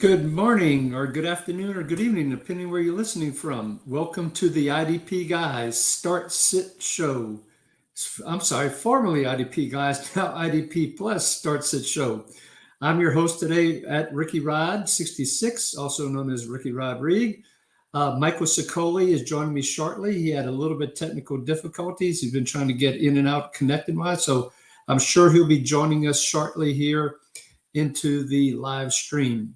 Good morning, or good afternoon, or good evening, depending where you're listening from. Welcome to the IDP Guys Start Sit Show. I'm sorry, formerly IDP Guys, now IDP Plus Start Sit Show. I'm your host today at Ricky Rod 66, also known as Ricky Rodrigue. Michael Sicoli is joining me shortly. He had a little bit technical difficulties. He's been trying to get in and out connected wise, so I'm sure he'll be joining us shortly here into the live stream.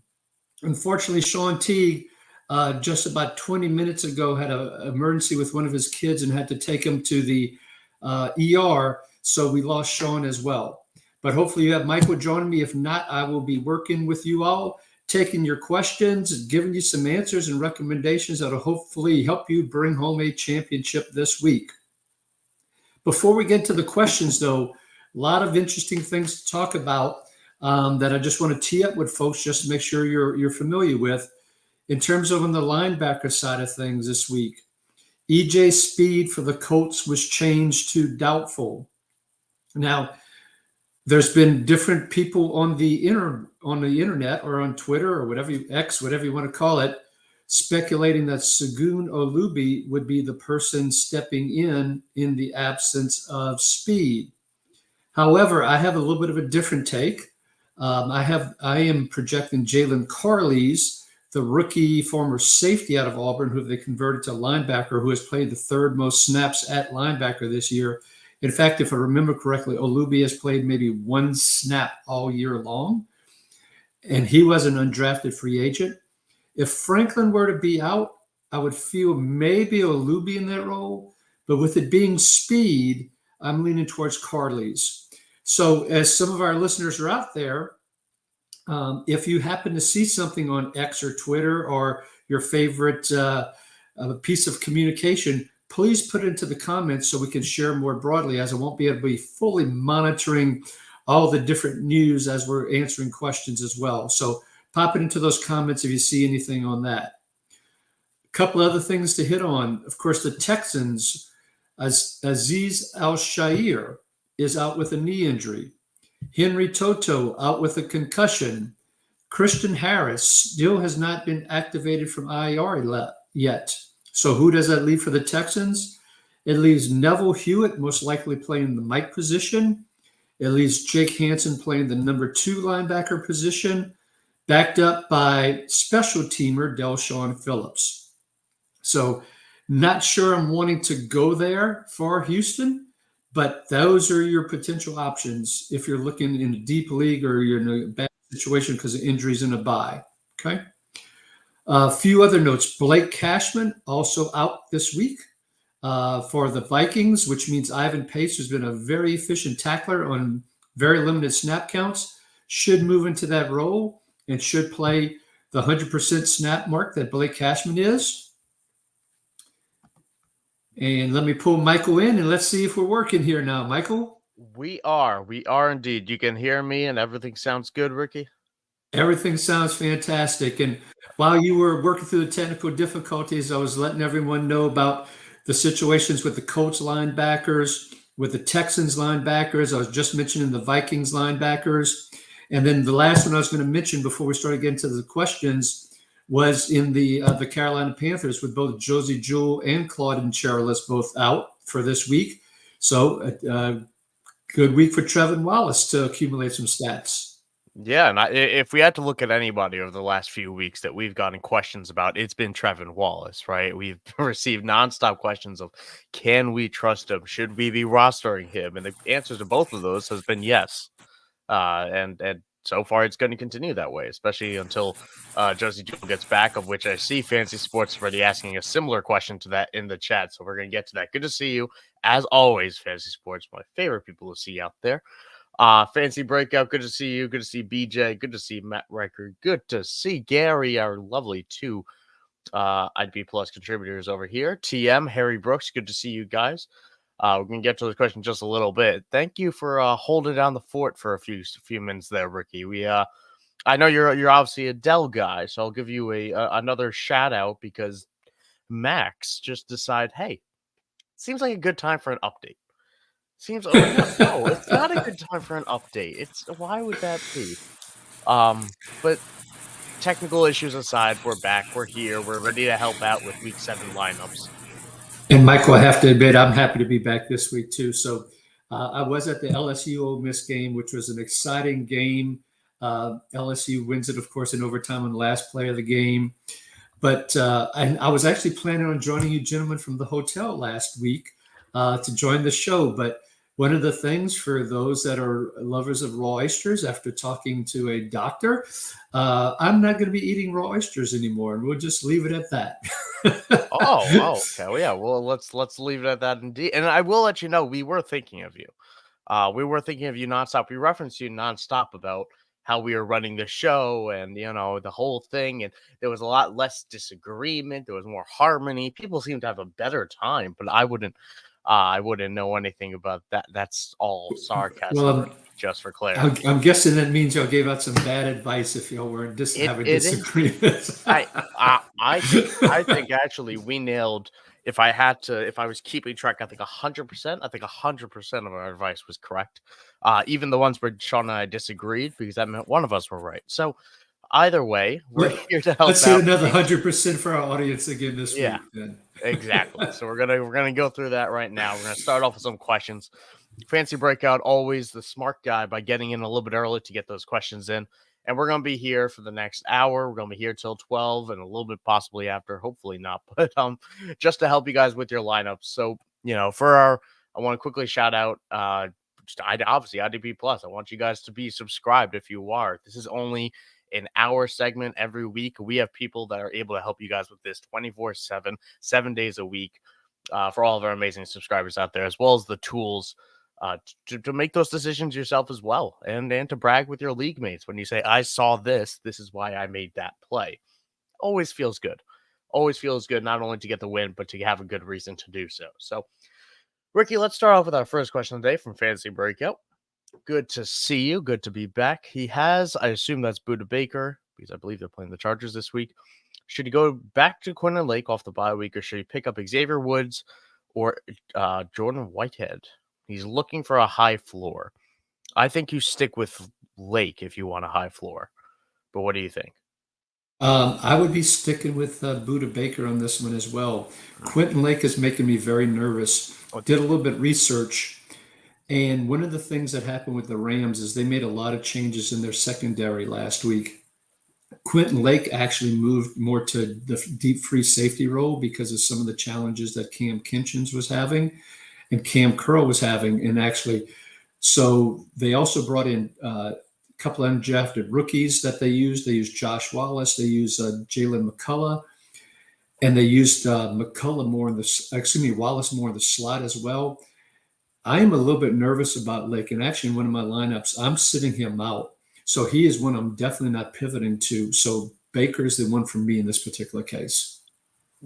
Unfortunately, Shawn Teague, just about 20 minutes ago, had an emergency with one of his kids and had to take him to the ER. So we lost Shawn as well. But hopefully you have Michael joining me. If not, I will be working with you all, taking your questions, giving you some answers and recommendations that will hopefully help you bring home a championship this week. Before we get to the questions, though, a lot of interesting things to talk about. That I just want to tee up with folks just to make sure you're familiar with. In terms of on the linebacker side of things this week, EJ Speed for the Colts was changed to doubtful. Now, there's been different people on the internet or on Twitter or whatever whatever you want to call it, speculating that Segun Olubi would be the person stepping in the absence of Speed. However, I have a little bit of a different take. I am projecting Jalen Carleys, the rookie former safety out of Auburn, who they converted to linebacker, who has played the third most snaps at linebacker this year. In fact, if I remember correctly, Olubi has played maybe one snap all year long, and he was an undrafted free agent. If Franklin were to be out, I would feel maybe Olubi in that role, but with it being Speed, I'm leaning towards Carleys. So as some of our listeners are out there, if you happen to see something on X or Twitter or your favorite piece of communication, please put it into the comments so we can share more broadly, as I won't be able to be fully monitoring all the different news as we're answering questions as well. So pop it into those comments if you see anything on that. A couple other things to hit on. Of course, the Texans, Aziz Al-Shair is out with a knee injury. Henry Toto out with a concussion. Christian Harris still has not been activated from IR yet. So who does that leave for the Texans? It leaves Neville Hewitt most likely playing the Mike position. It leaves Jake Hansen playing the number 2 linebacker position, backed up by special teamer Del'Shawn Phillips. So not sure I'm wanting to go there for Houston. But those are your potential options if you're looking in a deep league or you're in a bad situation because of injuries in a bye. Okay. A few other notes. Blake Cashman also out this week for the Vikings, which means Ivan Pace, who's been a very efficient tackler on very limited snap counts, should move into that role and should play the 100% snap mark that Blake Cashman is. And let me pull Michael in and let's see if we're working here now. Michael? We are indeed. You can hear me and everything sounds good, Ricky? Everything sounds fantastic. And while you were working through the technical difficulties, I was letting everyone know about the situations with the Colts linebackers, with the Texans linebackers. I was just mentioning the Vikings linebackers. And then the last one I was going to mention before we started getting to the questions was in the Carolina Panthers with both Josie Jewell and Claudine Cherylus both out for this week. So good week for Trevin Wallace to accumulate some stats. Yeah, and if we had to look at anybody over the last few weeks that we've gotten questions about, it's been Trevin Wallace, right? We've received nonstop questions of, can we trust him? Should we be rostering him? And the answer to both of those has been yes. And so far, it's going to continue that way, especially until Josie Jewell gets back, of which I see Fantasy Sports already asking a similar question to that in the chat. So we're going to get to that. Good to see you. As always, Fantasy Sports, my favorite people to see out there. Fancy Breakout, good to see you. Good to see BJ. Good to see Matt Riker. Good to see Gary, our lovely 2 IDP Plus contributors over here. TM, Harry Brooks, good to see you guys. We're going to get to this question just a little bit. Thank you for holding down the fort for a few minutes there, Ricky. I know you're obviously a Dell guy, so I'll give you another shout out because Max just decided, hey, seems like a good time for an update. Seems no, it's not a good time for an update. Why would that be? But technical issues aside, we're back. We're here. We're ready to help out with Week 7 lineups. And Michael, I have to admit, I'm happy to be back this week too. So I was at the LSU Ole Miss game, which was an exciting game. LSU wins it, of course, in overtime on the last play of the game. But I was actually planning on joining you gentlemen from the hotel last week to join the show. But one of the things for those that are lovers of raw oysters, after talking to a doctor, I'm not going to be eating raw oysters anymore, and we'll just leave it at that. Okay. Well, yeah. Well, let's leave it at that indeed. And I will let you know, we were thinking of you. We were thinking of you nonstop. We referenced you nonstop about how we were running the show and the whole thing. And there was a lot less disagreement. There was more harmony. People seemed to have a better time, but I wouldn't know anything about that. That's all sarcasm, Well, just for clarity. I'm guessing that means y'all gave out some bad advice if y'all were having It is. disagreements. I think actually we nailed. If I was keeping track, I think 100%. I think 100% of our advice was correct. Even the ones where Shawn and I disagreed, because that meant one of us were right. So either way, we're here to help. Let's hit another 100% for our audience again this week. Then. Exactly. So we're gonna go through that right now. We're gonna start off with some questions. Fancy Breakout, always the smart guy by getting in a little bit early to get those questions in. And we're going to be here for the next hour. We're going to be here till 12 and a little bit possibly after, hopefully not, but just to help you guys with your lineups. So, I want to quickly shout out, obviously IDP Plus. I want you guys to be subscribed if you are. This is only an hour segment every week. We have people that are able to help you guys with this 24/7, 7 days a week for all of our amazing subscribers out there, as well as the tools to make those decisions yourself as well, and to brag with your league mates when you say, I saw this is why I made that play. Always feels good not only to get the win, but to have a good reason to do so. So Ricky, let's start off with our first question today from Fantasy Breakout. Good to see you, good to be back. He has, I assume that's Buda Baker, because I believe they're playing the Chargers this week. Should he go back to Quinton Lake off the bye week, or should he pick up Xavier Woods or Jordan Whitehead? He's looking for a high floor. I think you stick with Lake if you want a high floor. But what do you think? I would be sticking with Buda Baker on this one as well. Quinton Lake is making me very nervous. Did a little bit of research. And one of the things that happened with the Rams is they made a lot of changes in their secondary last week. Quinton Lake actually moved more to the deep free safety role because of some of the challenges that Cam Kinchins was having and Cam Curl was having. And actually, so they also brought in a couple of undrafted rookies that they used. They used Josh Wallace. They used Jalen McCullough. And they used Wallace more in the slot as well. I am a little bit nervous about Lake. And actually, in one of my lineups, I'm sitting him out. So he is one I'm definitely not pivoting to. So Baker is the one for me in this particular case.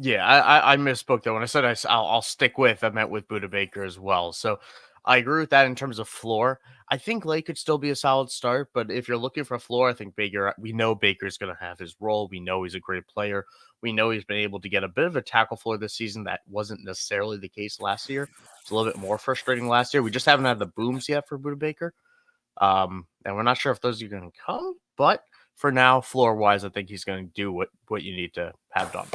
Yeah, I misspoke though. When I said I'll stick with, I meant with Buda Baker as well. So I agree with that in terms of floor. I think Lake could still be a solid start, but if you're looking for a floor, I think we know Baker's going to have his role. We know he's a great player. We know he's been able to get a bit of a tackle floor this season. That wasn't necessarily the case last year. It's a little bit more frustrating last year. We just haven't had the booms yet for Buda Baker. And we're not sure if those are going to come, but for now, floor-wise, I think he's going to do what you need to have done.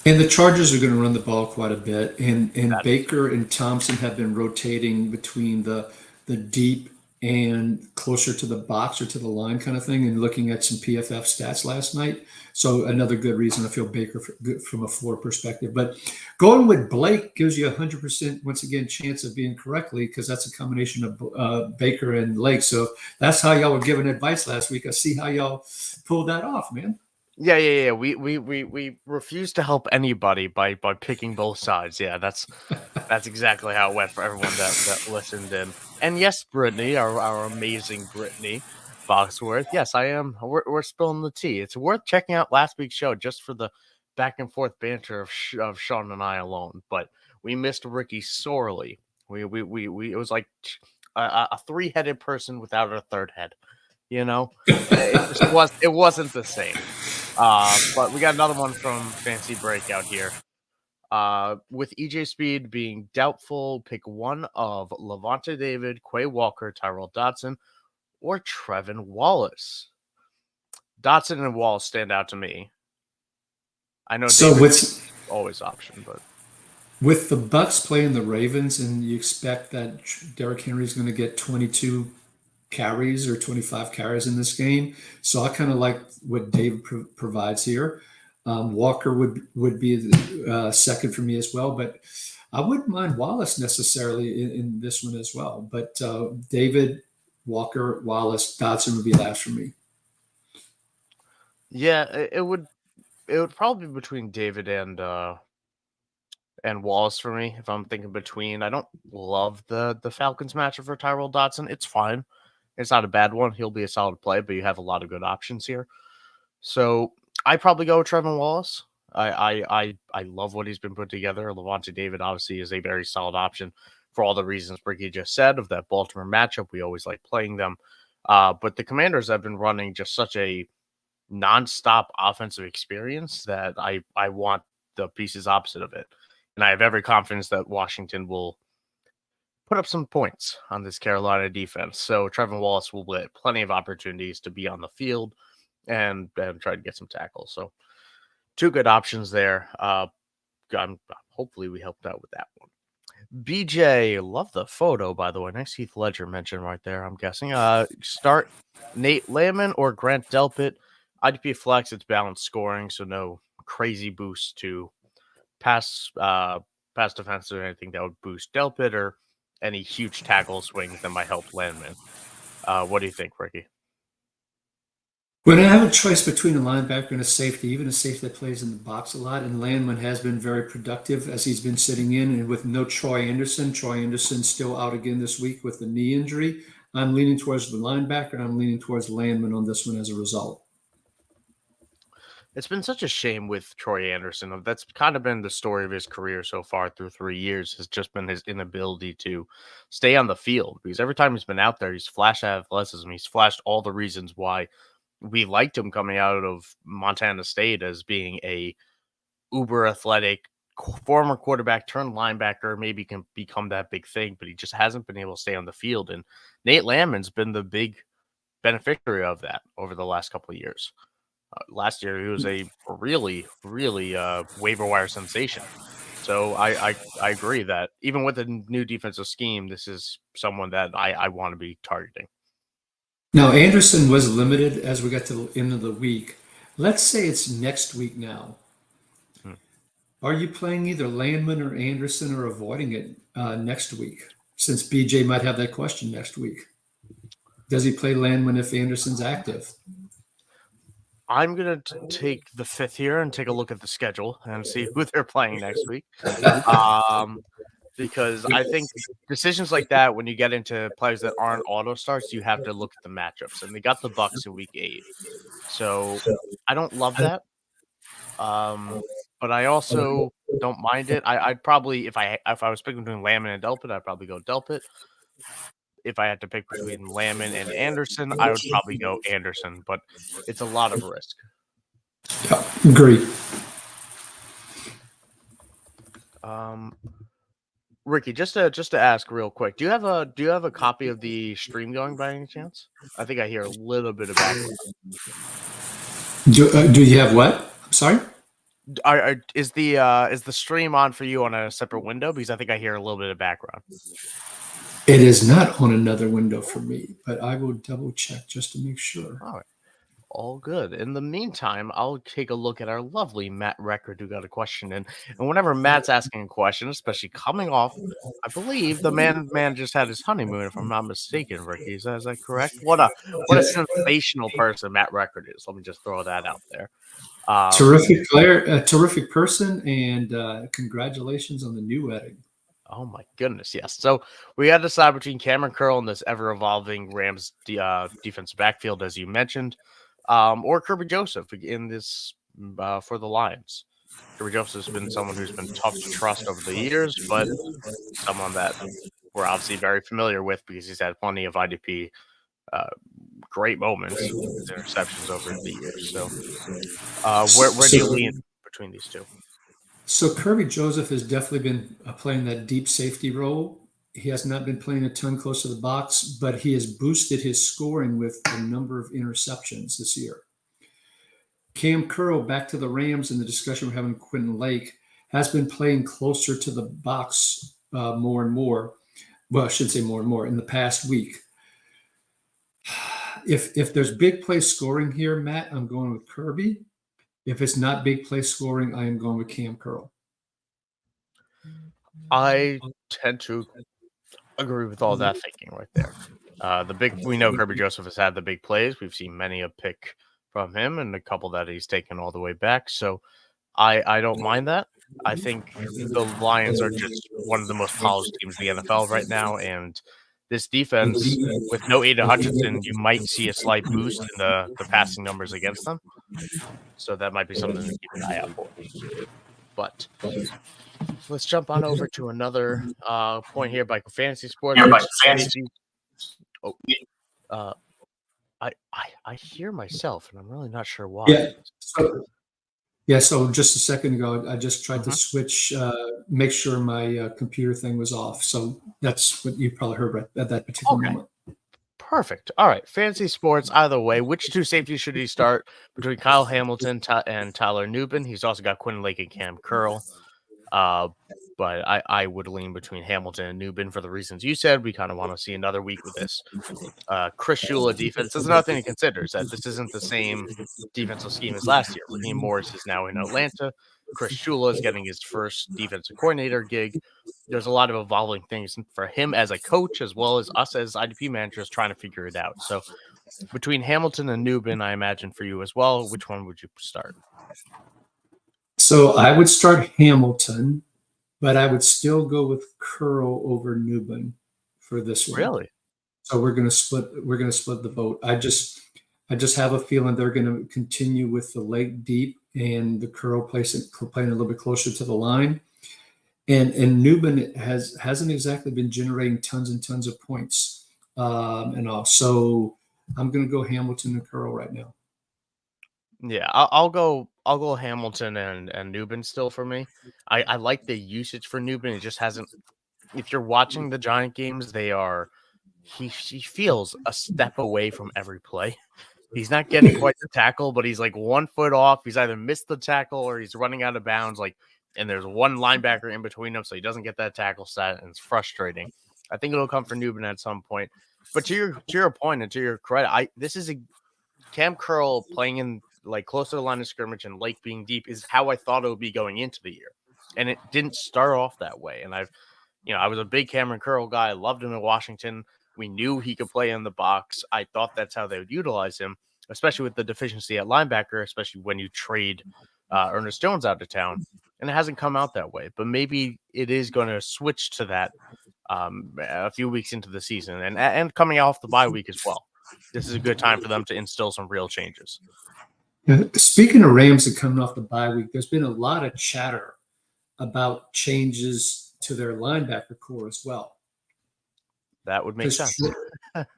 And the Chargers are going to run the ball quite a bit. And Baker and Thompson have been rotating between the deep and closer to the box or to the line kind of thing, and looking at some PFF stats last night. So another good reason I feel Baker from a floor perspective. But going with Blake gives you 100%, once again, chance of being correctly, because that's a combination of Baker and Lake. So that's how y'all were giving advice last week. I see how y'all pulled that off, man. Yeah. We refuse to help anybody by picking both sides. Yeah, that's exactly how it went for everyone that listened in. And yes, Brittany, our amazing Brittany Foxworth. Yes, I am. We're spilling the tea. It's worth checking out last week's show just for the back and forth banter of Shawn and I alone. But we missed Ricky sorely. We it was like a three-headed person without a third head. It wasn't the same. But we got another one from Fancy Breakout here. With EJ Speed being doubtful, pick one of Levante David, Quay Walker, Tyrell Dodson, or Trevin Wallace. Dotson and Wallace stand out to me. I know So David's always option, but with the Bucks playing the Ravens, and you expect that Derrick Henry is going to get 22 carries or 25 carries in this game. So I kind of like what David provides here. Walker would be the second for me as well, but I wouldn't mind Wallace necessarily in this one as well. But David, Walker, Wallace, Dotson would be last for me. yeah, it would probably be between David and Wallace for me if I'm thinking between. I don't love the Falcons matchup for Tyrell Dotson. It's fine. It's not a bad one. He'll be a solid play, but you have a lot of good options here. So I probably go with Trevor Wallace. I love what he's been put together. Levante David obviously is a very solid option for all the reasons Ricky just said of that Baltimore matchup. We always like playing them. But the Commanders have been running just such a nonstop offensive experience that I want the pieces opposite of it. And I have every confidence that Washington will put up some points on this Carolina defense. So Trevor Wallace will get plenty of opportunities to be on the field and try to get some tackles. So two good options there. Hopefully we helped out with that one. BJ, love the photo, by the way. Nice Heath Ledger mention right there, I'm guessing. Start Nate Landman or Grant Delpit. IDP flex, it's balanced scoring, so no crazy boost to pass defense or anything that would boost Delpit or any huge tackle swings that might help Landman. What do you think, Ricky? When I have a choice between a linebacker and a safety, even a safety that plays in the box a lot, and Landman has been very productive as he's been sitting in, and with no Troy Anderson still out again this week with the knee injury, I'm leaning towards the linebacker, and I'm leaning towards Landman on this one as a result. It's been such a shame with Troy Anderson. That's kind of been the story of his career so far through 3 years, has just been his inability to stay on the field. Because every time he's been out there, he's flashed athleticism. He's flashed all the reasons why we liked him coming out of Montana State as being a uber athletic former quarterback turned linebacker, maybe can become that big thing, but he just hasn't been able to stay on the field. And Nate Landman's been the big beneficiary of that over the last couple of years. Last year, he was a really, really waiver wire sensation. So I agree that even with the new defensive scheme, this is someone that I want to be targeting. Now, Anderson was limited as we got to the end of the week. Let's say it's next week now. Are you playing either Landman or Anderson or avoiding it next week? Since BJ might have that question next week. Does he play Landman if Anderson's active? I'm going to take the fifth here and take a look at the schedule and see who they're playing next week. Because I think decisions like that, when you get into players that aren't auto starts, you have to look at the matchups. And they got the Bucks in week 8. So I don't love that. But I also don't mind it. I'd probably, if I was picking between Landman and Delpit, I'd probably go Delpit. If I had to pick between Landman and Anderson, I would probably go Anderson, but it's a lot of risk. Yeah, agree. Ricky, just to ask real quick, do you have a copy of the stream going by any chance? I think I hear a little bit of background. Do you have what? I'm sorry. Is the stream on for you on a separate window? Because I think I hear a little bit of background. It is not on another window for me, but I will double check just to make sure. All right. All good. In the meantime, I'll take a look at our lovely Matt Record who got a question in. And whenever Matt's asking a question, especially coming off, I believe the man just had his honeymoon, if I'm not mistaken, Ricky. Is that correct? What a sensational person Matt Record is. Let me just throw that out there. Terrific player, a terrific person, and congratulations on the new wedding. Oh my goodness, yes. So we had to decide between Cameron Curl and this ever-evolving Rams defensive backfield, as you mentioned, or Kirby Joseph in this for the Lions. Kirby Joseph has been someone who's been tough to trust over the years, but someone that we're obviously very familiar with because he's had plenty of IDP great moments, interceptions over the years. So where do you lean between these two? So Kirby Joseph has definitely been playing that deep safety role. He has not been playing a ton close to the box, but he has boosted his scoring with a number of interceptions this year. Cam Curl, back to the Rams, and the discussion we're having with Quentin Lake, has been playing closer to the box more and more. Well, I should say more and more in the past week. If there's big play scoring here, Matt, I'm going with Kirby. If it's not big play scoring, I am going with Cam Curl. I tend to agree with all that thinking right there. We know Kirby Joseph has had the big plays. We've seen many a pick from him and a couple that he's taken all the way back. So I don't mind that. I think the Lions are just one of the most polished teams in the NFL right now, and this defense, with no Aiden Hutchinson, you might see a slight boost in the passing numbers against them. So that might be something to keep an eye out for. But let's jump on over to another point here by Fantasy Sports. I hear myself, and I'm really not sure why. So just a second ago, I just tried to switch, make sure my computer thing was off. So that's what you probably heard right at that particular moment. Perfect. All right. Fantasy Sports, either way, which two safeties should he start between Kyle Hamilton and Tyler Nubin? He's also got Quentin Lake and Cam Curl. But I would lean between Hamilton and Nubin for the reasons you said. We kind of want to see another week with this Chris Shula defense. There's another thing to consider is that this isn't the same defensive scheme as last year. Raheem Morris is now in Atlanta. Chris Shula is getting his first defensive coordinator gig. There's a lot of evolving things for him as a coach, as well as us as IDP managers trying to figure it out. So between Hamilton and Nubin, I imagine for you as well, which one would you start? So I would start Hamilton, but I would still go with Curl over Nubin for this one. Really? So we're gonna split the vote. I just have a feeling they're gonna continue with the Lake deep and the Curl playing a little bit closer to the line. And Nubin hasn't exactly been generating tons and tons of points and all. So I'm gonna go Hamilton and Curl right now. Yeah, I'll go Hamilton and Nubin still for me. I like the usage for Nubin. It just hasn't. If you're watching the Giant games, he feels a step away from every play. He's not getting quite the tackle, but he's like 1 foot off. He's either missed the tackle or he's running out of bounds. And there's one linebacker in between them, so he doesn't get that tackle set, and it's frustrating. I think it'll come for Nubin at some point. But to your point and to your credit, this is a Cam Curl playing in close to the line of scrimmage and Lake being deep is how I thought it would be going into the year. And it didn't start off that way. And I was a big Cameron Curl guy. I loved him in Washington. We knew he could play in the box. I thought that's how they would utilize him, especially with the deficiency at linebacker, especially when you trade Ernest Jones out of town. And it hasn't come out that way. But maybe it is going to switch to that a few weeks into the season and coming off the bye week as well. This is a good time for them to instill some real changes. Speaking of Rams and coming off the bye week, there's been a lot of chatter about changes to their linebacker core as well. That would make sense.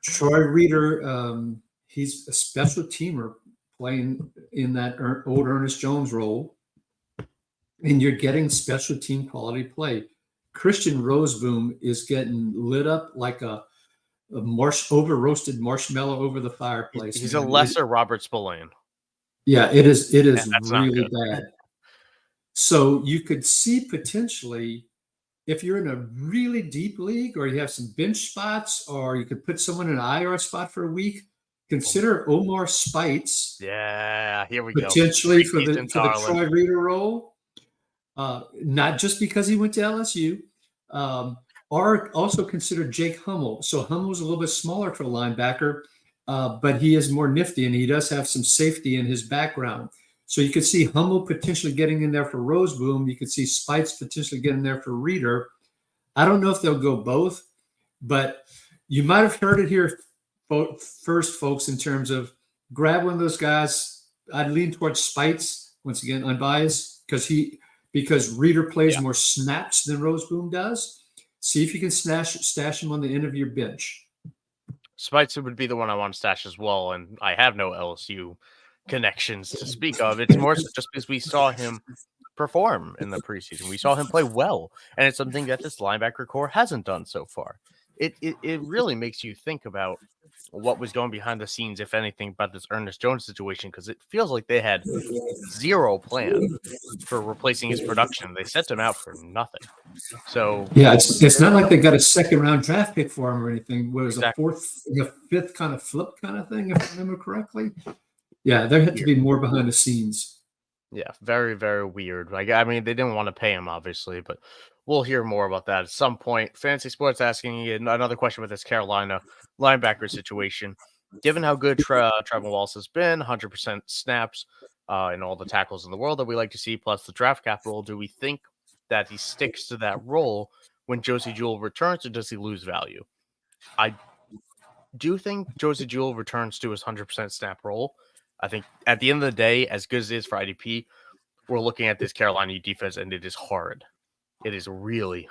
Troy Reeder, he's a special teamer playing in that old Ernest Jones role, and you're getting special team quality play. Christian Roseboom is getting lit up like a over-roasted marshmallow over the fireplace. He's a lesser Robert Spillane. Yeah, it is really bad. So you could see potentially, if you're in a really deep league or you have some bench spots or you could put someone in an IR spot for a week, consider Omar Spites. Yeah, here we potentially for the Troy Reeder role. Not just because he went to LSU. Or also consider Jake Hummel. So Hummel's a little bit smaller for a linebacker, but he is more nifty and he does have some safety in his background. So you could see Hummel potentially getting in there for Roseboom. You could see Spites potentially getting there for Reeder. I don't know if they'll go both, but you might have heard it here first, folks, in terms of grab one of those guys. I'd lean towards Spites, once again, unbiased, because Reeder plays more snaps than Roseboom does. See if you can stash him on the end of your bench. Spites would be the one I want to stash as well, and I have no LSU connections to speak of. It's more so just because we saw him perform in the preseason. We saw him play well, and it's something that this linebacker core hasn't done so far. it really makes you think about what was going behind the scenes, if anything, about this Ernest Jones situation, because it feels like they had zero plan for replacing his production. They sent him out for nothing. So Yeah, it's not like they got a second round draft pick for him or anything. What was a exactly. fifth kind of flip kind of thing, if I remember correctly? Yeah, there had to be more behind the scenes. Yeah, very, very weird. Like, I mean, they didn't want to pay him, obviously, but we'll hear more about that at some point. Fantasy Sports asking you another question with this Carolina linebacker situation. Given how good Trevor Wallace has been, 100% snaps, and all the tackles in the world that we like to see, plus the draft capital, do we think that he sticks to that role when Josie Jewell returns, or does he lose value? I do think Josie Jewell returns to his 100% snap role. I think at the end of the day, as good as it is for IDP, we're looking at this Carolina defense, and it is hard. It is really,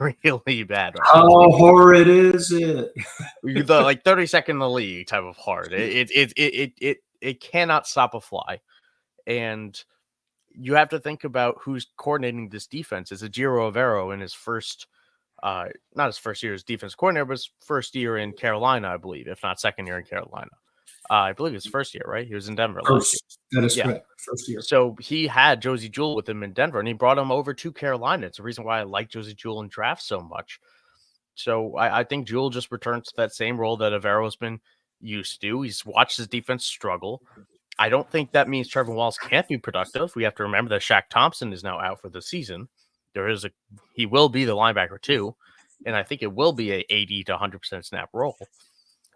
really bad right now. How horrid is it? The like 32nd in the league type of hard. It cannot stop a fly, and you have to think about who's coordinating this defense. It's Ejiro Evero in his first, not his first year as defense coordinator, but his first year in Carolina, I believe, if not second year in Carolina. I believe it's first year, right? He was in Denver last year. That is Yeah. correct. First year. So he had Josie Jewell with him in Denver, and he brought him over to Carolina. It's the reason why I like Josie Jewell in draft so much. So I think Jewell just returns to that same role that Avero's been used to. He's watched his defense struggle. I don't think that means Trevor Wallace can't be productive. We have to remember that Shaq Thompson is now out for the season. He will be the linebacker too, and I think it will be a 80 to 100% snap role.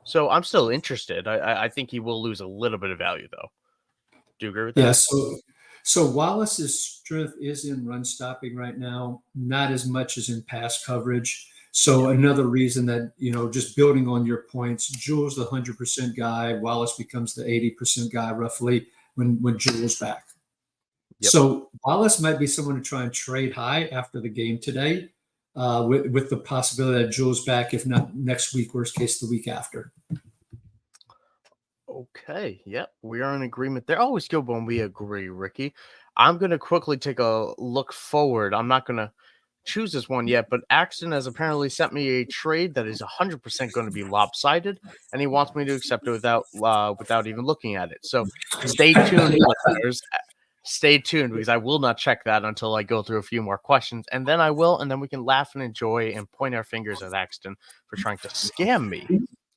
So I'm still interested. I think he will lose a little bit of value, though. Do you agree with that? Yeah. So Wallace's strength is in run stopping right now, not as much as in pass coverage. So another reason that, just building on your points, Jewell's the 100% guy. Wallace becomes the 80% guy roughly when Jewell's back. Yep. So Wallace might be someone to try and trade high after the game today, with the possibility that Jewell's back, if not next week, worst case the week after. Okay. Yep. We are in agreement there. Always good when we agree, Ricky. I'm going to quickly take a look forward. I'm not going to choose this one yet, but Axton has apparently sent me a trade that is 100% going to be lopsided, and he wants me to accept it without even looking at it. So stay tuned, listeners. Stay tuned, because I will not check that until I go through a few more questions, and then I will, and then we can laugh and enjoy and point our fingers at Axton for trying to scam me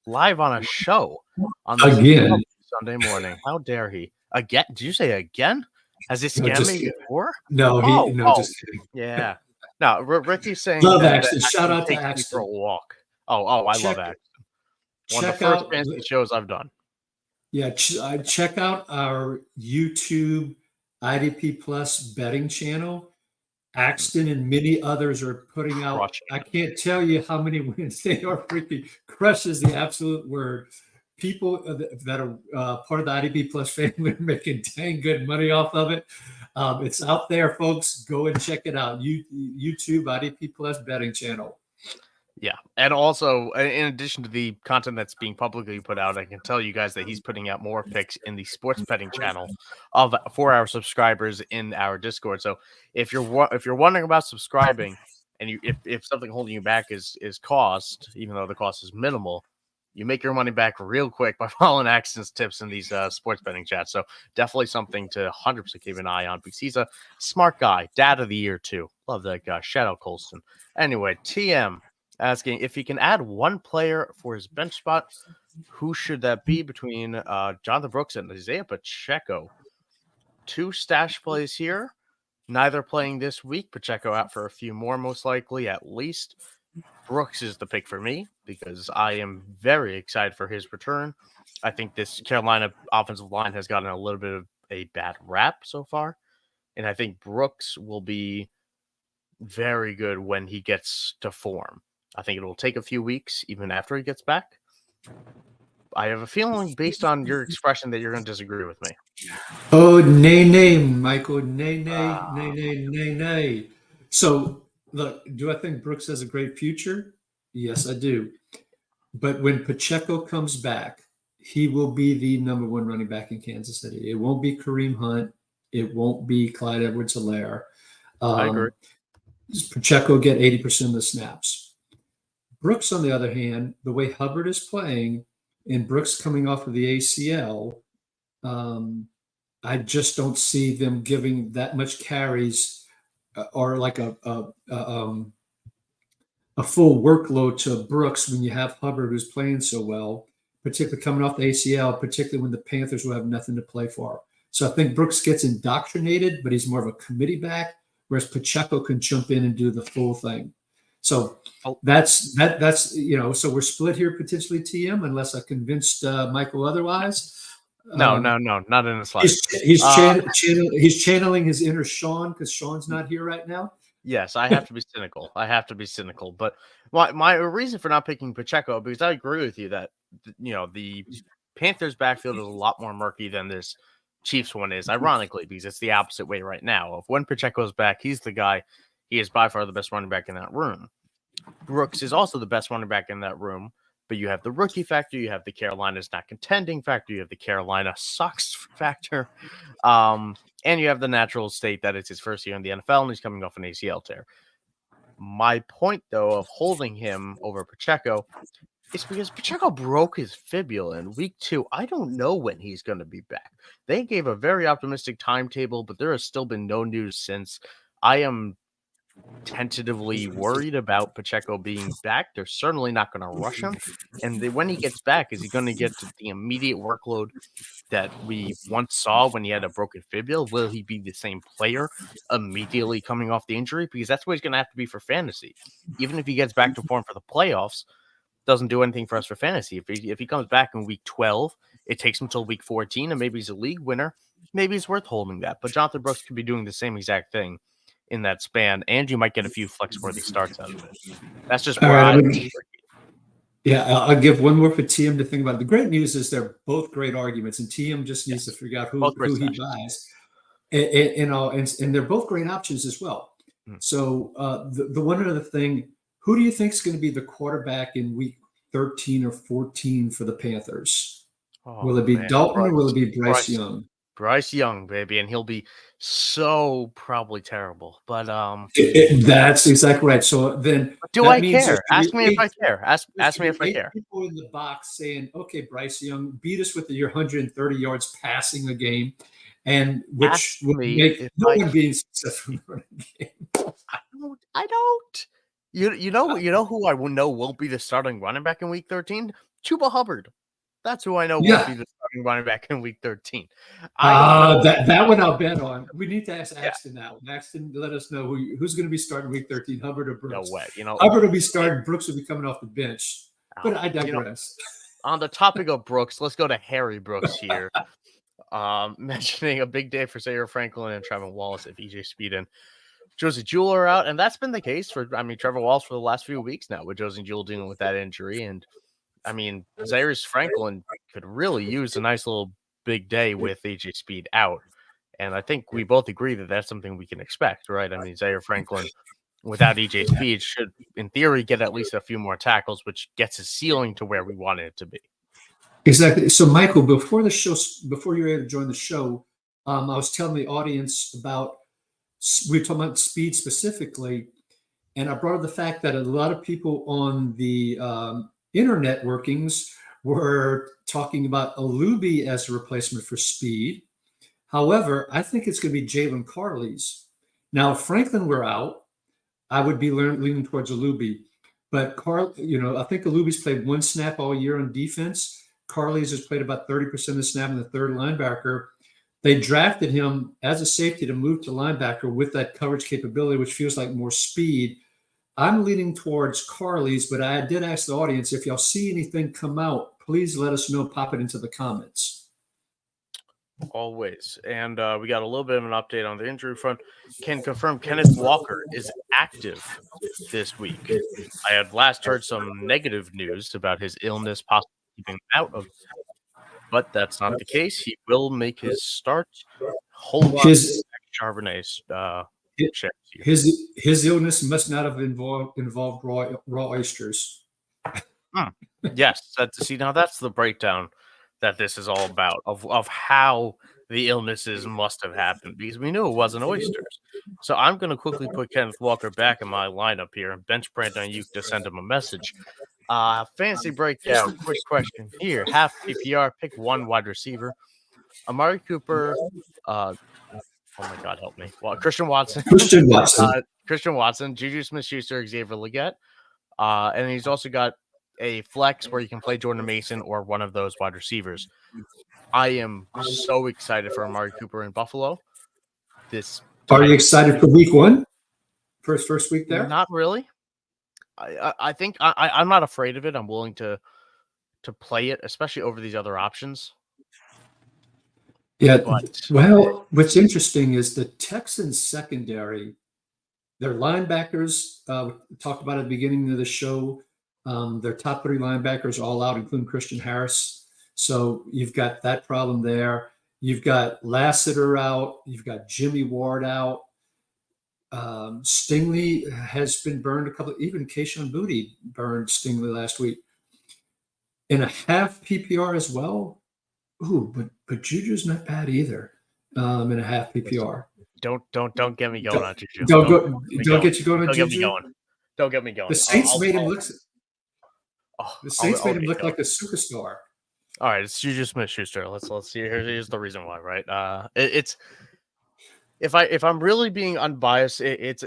live on a show on this Again. Sunday morning. How dare he? Again? Did you say again? Has he scammed me before? No, just kidding. Yeah. No, Ricky's saying love that Axton. Shout out to takes me Axton for a walk. I love Axton. One of the first fantasy shows I've done. Yeah, check out our YouTube IDP Plus betting channel. Axton and many others are putting out. I can't tell you how many wins they are. Ricky crushes the absolute word. People that are part of the IDP Plus family are making dang good money off of it. It's out there, folks. Go and check it out. YouTube IDP Plus betting channel. Yeah. And also, in addition to the content that's being publicly put out, I can tell you guys that he's putting out more picks in the sports betting channel for our subscribers in our Discord. So if you're wondering about subscribing, and if something holding you back is cost, even though the cost is minimal, you make your money back real quick by following Axton's tips in these sports betting chats. So definitely something to 100% keep an eye on, because he's a smart guy. Dad of the year, too. Love that guy. Shout out Colston. Anyway, TM asking if he can add one player for his bench spot, who should that be between Jonathan Brooks and Isaiah Pacheco? 2 stash plays here, neither playing this week. Pacheco out for a few more, most likely, at least. Brooks is the pick for me because I am very excited for his return. I think this Carolina offensive line has gotten a little bit of a bad rap so far, and I think Brooks will be very good when he gets to form. I think it will take a few weeks, even after he gets back. I have a feeling, based on your expression, that you're going to disagree with me. Oh, nay, Michael. Nay. So, look, do I think Brooks has a great future? Yes, I do. But when Pacheco comes back, he will be the number 1 running back in Kansas City. It won't be Kareem Hunt. It won't be Clyde Edwards-Helaire. I agree. Pacheco get 80% of the snaps. Brooks, on the other hand, the way Hubbard is playing and Brooks coming off of the ACL, I just don't see them giving that much carries or like a full workload to Brooks when you have Hubbard who's playing so well, particularly coming off the ACL, particularly when the Panthers will have nothing to play for. So I think Brooks gets indoctrinated, but he's more of a committee back, whereas Pacheco can jump in and do the full thing. So that's so we're split here potentially, TM, unless I convinced Michael otherwise. No, not in the slightest. He's channeling his inner Shawn because Shawn's not here right now. Yes, I have to be cynical. But my reason for not picking Pacheco, because I agree with you that the Panthers backfield is a lot more murky than this Chiefs one is, ironically, because it's the opposite way right now. If when Pacheco's back, he's the guy. He is by far the best running back in that room. Brooks is also the best running back in that room, but you have the rookie factor, you have the Carolina's not contending factor, you have the Carolina sucks factor, and you have the natural state that it's his first year in the NFL and he's coming off an ACL tear. My point, though, of holding him over Pacheco is because Pacheco broke his fibula in week 2. I don't know when he's going to be back. They gave a very optimistic timetable, but there has still been no news since. I am tentatively worried about Pacheco being back. They're certainly not going to rush him. And when he gets back, is he going to get to the immediate workload that we once saw when he had a broken fibula? Will he be the same player immediately coming off the injury? Because that's what he's going to have to be for fantasy. Even if he gets back to form for the playoffs, doesn't do anything for us for fantasy. If he comes back in week 12, it takes him until week 14, and maybe he's a league winner. Maybe it's worth holding that. But Jonathan Brooks could be doing the same exact thing in that span, and you might get a few flex-worthy starts out of it. That's just where I'll give one more for TM to think about. The great news is they're both great arguments, and TM just needs to figure out who he buys. And they're both great options as well. So the one other thing, who do you think is going to be the quarterback in week 13 or 14 for the Panthers? Will it be Dalton or will it be Bryce Young? Bryce Young, baby, and he'll be so probably terrible. But that's exactly right. So then, do I care? Ask me if I care. Ask me if I care. People in the box saying, "Okay, Bryce Young, beat us with your 130 yards passing a game," and which would make no one being successful in the running game. I don't. You know who I know won't be the starting running back in week 13? Chuba Hubbard. That's who I know won't be the starting running back in week 13. That one I'll bet on. We need to ask Axton now. Axton, let us know who's going to be starting week 13, Hubbard or Brooks. No way. Hubbard will be starting. Brooks will be coming off the bench. But I digress. On the topic of Brooks, let's go to Harry Brooks here. Mentioning a big day for Zaire Franklin and Trevor Wallace if EJ Speed and Josie Jewell are out. And that's been the case for, Trevor Wallace for the last few weeks now with Josie Jewell dealing with that injury. And Zaire Franklin could really use a nice little big day with AJ Speed out. And I think we both agree that that's something we can expect, right? Zaire Franklin without EJ Speed should, in theory, get at least a few more tackles, which gets his ceiling to where we want it to be. Exactly. So, Michael, before you were able to join the show, I was telling the audience about, we were talking about Speed specifically, and I brought up the fact that a lot of people on the internet workings were talking about Alubi as a replacement for Speed. However, I think it's going to be Jalen Carley's. Now, if Franklin were out, I would be leaning towards Alubi. But I think Alubi's played one snap all year on defense. Carley's has played about 30% of the snap in the third linebacker. They drafted him as a safety to move to linebacker with that coverage capability, which feels like more speed. I'm leaning towards Carley's, but I did ask the audience, if y'all see anything come out, please let us know, pop it into the comments. Always. And we got a little bit of an update on the injury front. Can confirm Kenneth Walker is active this week. I had last heard some negative news about his illness possibly keeping him out of, but that's not the case. He will make his start. Hold on to Charbonnet's his illness must not have involved raw oysters. Yes. Now that's the breakdown that this is all about, of how the illnesses must have happened, because we knew it wasn't oysters. So I'm going to quickly put Kenneth Walker back in my lineup here and bench Brandon Ayuk to send him a message. Fantasy breakdown, quick question here. Half PPR, pick one wide receiver. Amari Cooper, oh my God, help me. Well, Christian Watson. Christian Watson, Juju Smith-Schuster, Xavier Legette. And he's also got a flex where you can play Jordan Mason or one of those wide receivers. I am so excited for Amari Cooper in Buffalo. Are you excited for week one? First week there? Not really. I think I'm not afraid of it. I'm willing to play it, especially over these other options. Yeah. Well, what's interesting is the Texans secondary, their linebackers, talked about at the beginning of the show, their top 3 linebackers all out, including Christian Harris. So you've got that problem there. You've got Lassiter out. You've got Jimmy Ward out. Stingley has been burned a couple. Even Kayshon Boutte burned Stingley last week. In a half PPR as well. Ooh, but Juju's not bad either. In a half PPR. Don't get me going on Juju. Don't get you going on Juju. Don't get me going. The Saints made him look. The Saints made him look like a superstar. All right, it's Juju Smith-Schuster. Let's see. Here's the reason why, right? It's if I'm really being unbiased, it's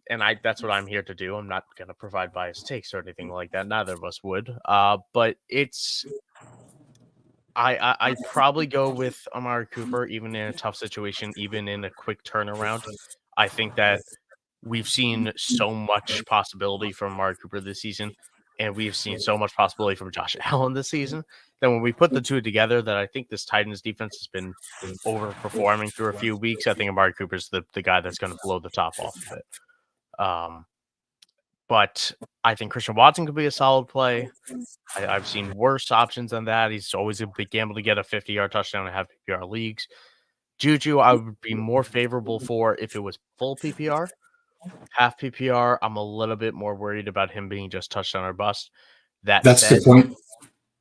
that's what I'm here to do. I'm not gonna provide biased takes or anything like that. Neither of us would. But it's I probably go with Amari Cooper, even in a tough situation, even in a quick turnaround. I think that we've seen so much possibility from Amari Cooper this season, and we've seen so much possibility from Josh Allen this season, that when we put the two together, that I think this Titans defense has been overperforming through a few weeks. I think Amari Cooper's the guy that's going to blow the top off of it. But I think Christian Watson could be a solid play. I've seen worse options than that. He's always a big gamble to get a 50-yard touchdown in half PPR leagues. Juju, I would be more favorable for if it was full PPR. Half PPR, I'm a little bit more worried about him being just touchdown or bust. That's the point.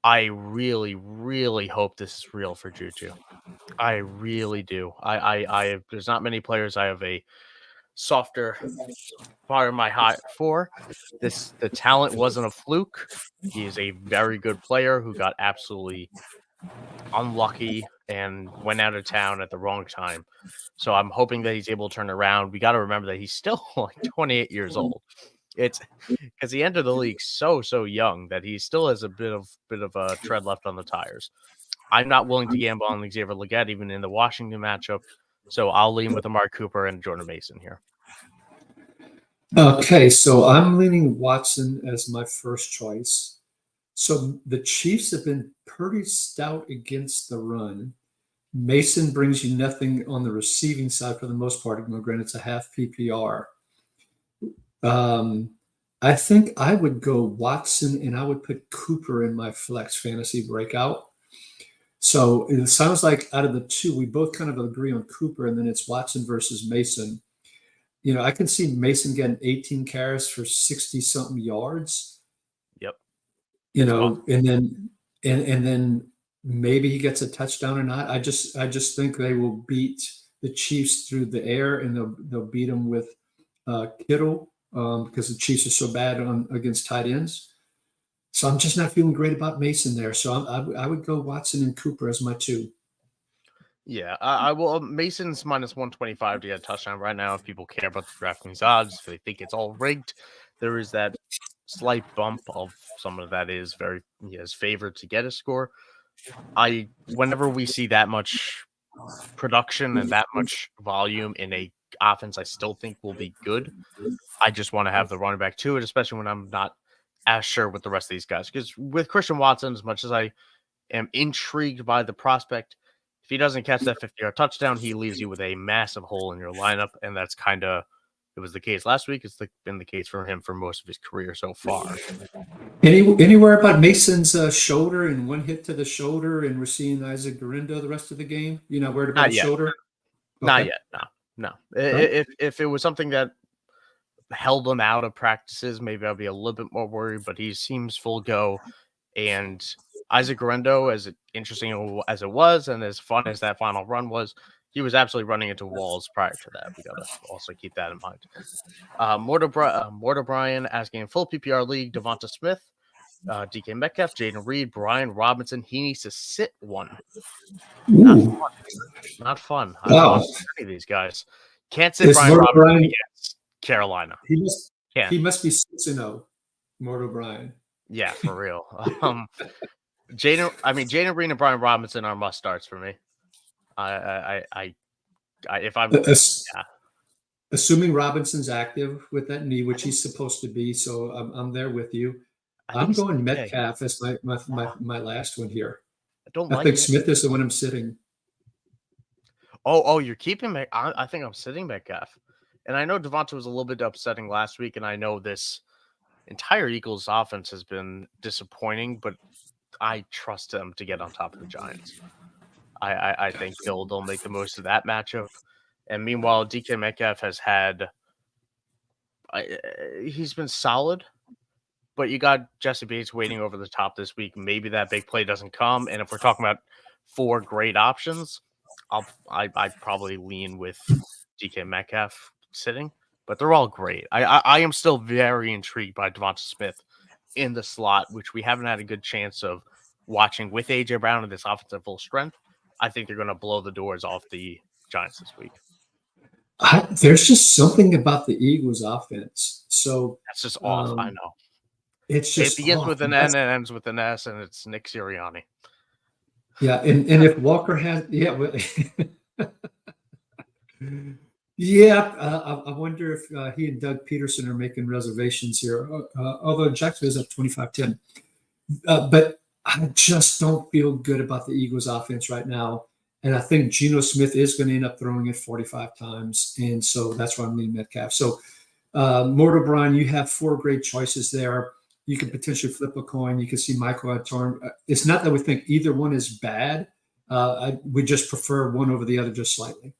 I really, really hope this is real for Juju. I really do. I there's not many players I have a softer part of my heart for. The talent wasn't a fluke. He is a very good player who got absolutely unlucky and went out of town at the wrong time. So I'm hoping that he's able to turn around. We got to remember that he's still like 28 years old. It's because he entered the league so young that he still has a bit of a tread left on the tires. I'm not willing to gamble on Xavier Legette even in the Washington matchup, so I'll lean with Amari Cooper and Jordan Mason here. Okay, so I'm leaning Watson as my first choice. So the Chiefs have been pretty stout against the run. Mason brings you nothing on the receiving side for the most part. Granted, it's a half PPR. I think I would go Watson and I would put Cooper in my flex fantasy breakout. So it sounds like out of the two, we both kind of agree on Cooper, and then it's Watson versus Mason. You know, I can see Mason getting 18 carries for 60-something yards. Yep. You know, and then maybe he gets a touchdown or not. I just think they will beat the Chiefs through the air, and they'll beat them with Kittle because the Chiefs are so bad against tight ends. So I'm just not feeling great about Mason there. So I would go Watson and Cooper as my two. Yeah, I will. Mason's minus 125 to get a touchdown right now. If people care about the DraftKings odds, if they think it's all rigged, there is that slight bump of some of that is he is favored to get a score. Whenever we see that much production and that much volume in a offense, I still think will be good. I just want to have the running back to it, especially when I'm not as sure with the rest of these guys. Because with Christian Watson, as much as I am intrigued by the prospect, if he doesn't catch that 50-yard touchdown, he leaves you with a massive hole in your lineup, and that's kind of it was the case last week. It's been the case for him for most of his career so far. Anywhere about Mason's shoulder and one hit to the shoulder, and we're seeing Isaac Garindo the rest of the game? You know, worried about the shoulder? Okay. Not yet. No. If it was something that held him out of practices, maybe I'll be a little bit more worried, but he seems full go. And Isaac Guerrero, as interesting as it was and as fun as that final run was, he was absolutely running into walls prior to that. We got to also keep that in mind. Mortar Bryan asking in full PPR league, Devonta Smith, DK Metcalf, Jaden Reed, Brian Robinson. He needs to sit one. Not Ooh, fun. Not fun. I don't wow. want to see any of these guys. Can't sit Is Brian Mortal Robinson Bryan? against Carolina. He Can't. must be 6-0. Mortal Bryan. Yeah, for real. Jaden Reed and Brian Robinson are must starts for me. If I'm yeah. Assuming Robinson's active with that knee, which he's supposed to be, so I'm there with you. I'm going Metcalf as my last one here. I don't I like think it. Smith is the one I'm sitting. Oh, you're keeping me. I think I'm sitting Metcalf. And I know Devonta was a little bit upsetting last week, and I know this entire Eagles offense has been disappointing, but I trust them to get on top of the Giants. I think they'll make the most of that matchup. And meanwhile, DK Metcalf has had he's been solid, but you got Jesse Bates waiting over the top this week. Maybe that big play doesn't come. And if we're talking about 4 great options, I'd probably lean with DK Metcalf sitting, but they're all great. I am still very intrigued by Devonta Smith in the slot, which we haven't had a good chance of watching with AJ Brown and this offense at full strength. I think they're going to blow the doors off the Giants this week. There's just something about the Eagles offense. So that's just off. I know. It's just it begins with an N and ends with an S, and it's Nick Sirianni. Yeah, and if Walker has, I wonder if he and Doug Peterson are making reservations here. Although Jacksonville is up 25-10, but I just don't feel good about the Eagles offense right now. And I think Geno Smith is going to end up throwing it 45 times. And so that's why I'm leaning Metcalf. So, Mortal Bryan, you have 4 great choices there. You could potentially flip a coin. You could see Michael Antorn. It's not that we think either one is bad. We just prefer one over the other just slightly.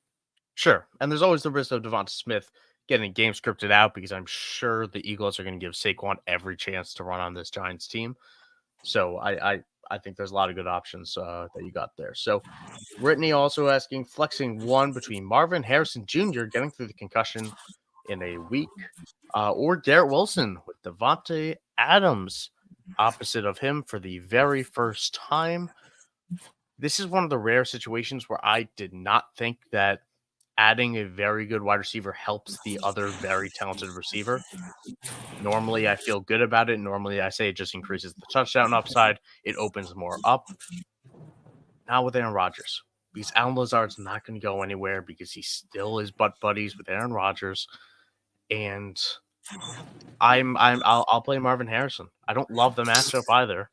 Sure. And there's always the risk of Devonta Smith getting a game scripted out because I'm sure the Eagles are going to give Saquon every chance to run on this Giants team. So I think there's a lot of good options that you got there. So Brittany also asking, flexing one between Marvin Harrison Jr. getting through the concussion in a week, or Garrett Wilson with Devontae Adams opposite of him for the very first time. This is one of the rare situations where I did not think that adding a very good wide receiver helps the other very talented receiver. Normally, I feel good about it. Normally, I say it just increases the touchdown upside. It opens more up. Now with Aaron Rodgers, because Allen Lazard's not going to go anywhere because he still is butt buddies with Aaron Rodgers, and I'll play Marvin Harrison. I don't love the matchup either,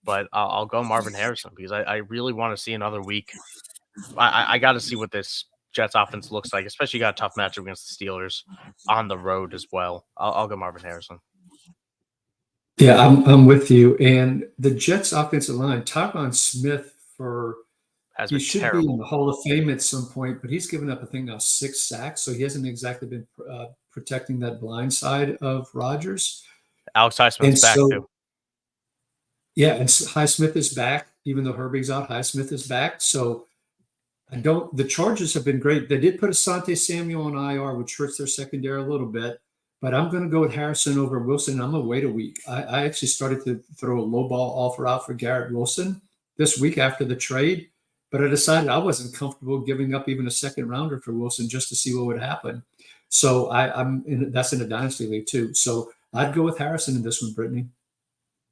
but I'll go Marvin Harrison because I really want to see another week. I got to see what this Jets offense looks like, especially got a tough matchup against the Steelers on the road as well. I'll go Marvin Harrison. Yeah, I'm with you. And the Jets offensive line, Tyron Smith he should terrible. be in the Hall of Fame at some point, but he's given up, I think, now 6 sacks, so he hasn't exactly been protecting that blind side of Rodgers. Alex Highsmith's back too. Yeah, and Highsmith is back, even though Herbig's out. Highsmith is back, so the Chargers have been great. They did put Asante Samuel on IR, which hurts their secondary a little bit. But I'm going to go with Harrison over Wilson. I'm going to wait a week. I actually started to throw a low ball offer out for Garrett Wilson this week after the trade, but I decided I wasn't comfortable giving up even a second rounder for Wilson just to see what would happen. So that's in a dynasty league too. So I'd go with Harrison in this one, Brittany.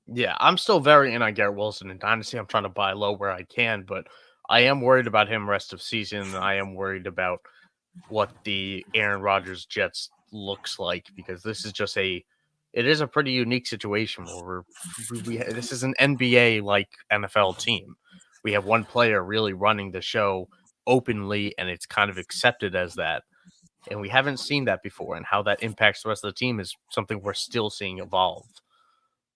Yeah, I'm still very in on Garrett Wilson in dynasty. I'm trying to buy low where I can, but I am worried about him rest of season. I am worried about what the Aaron Rodgers Jets looks like because this is just it is a pretty unique situation where this is an NBA like NFL team. We have one player really running the show openly, and it's kind of accepted as that. And we haven't seen that before, and how that impacts the rest of the team is something we're still seeing evolve.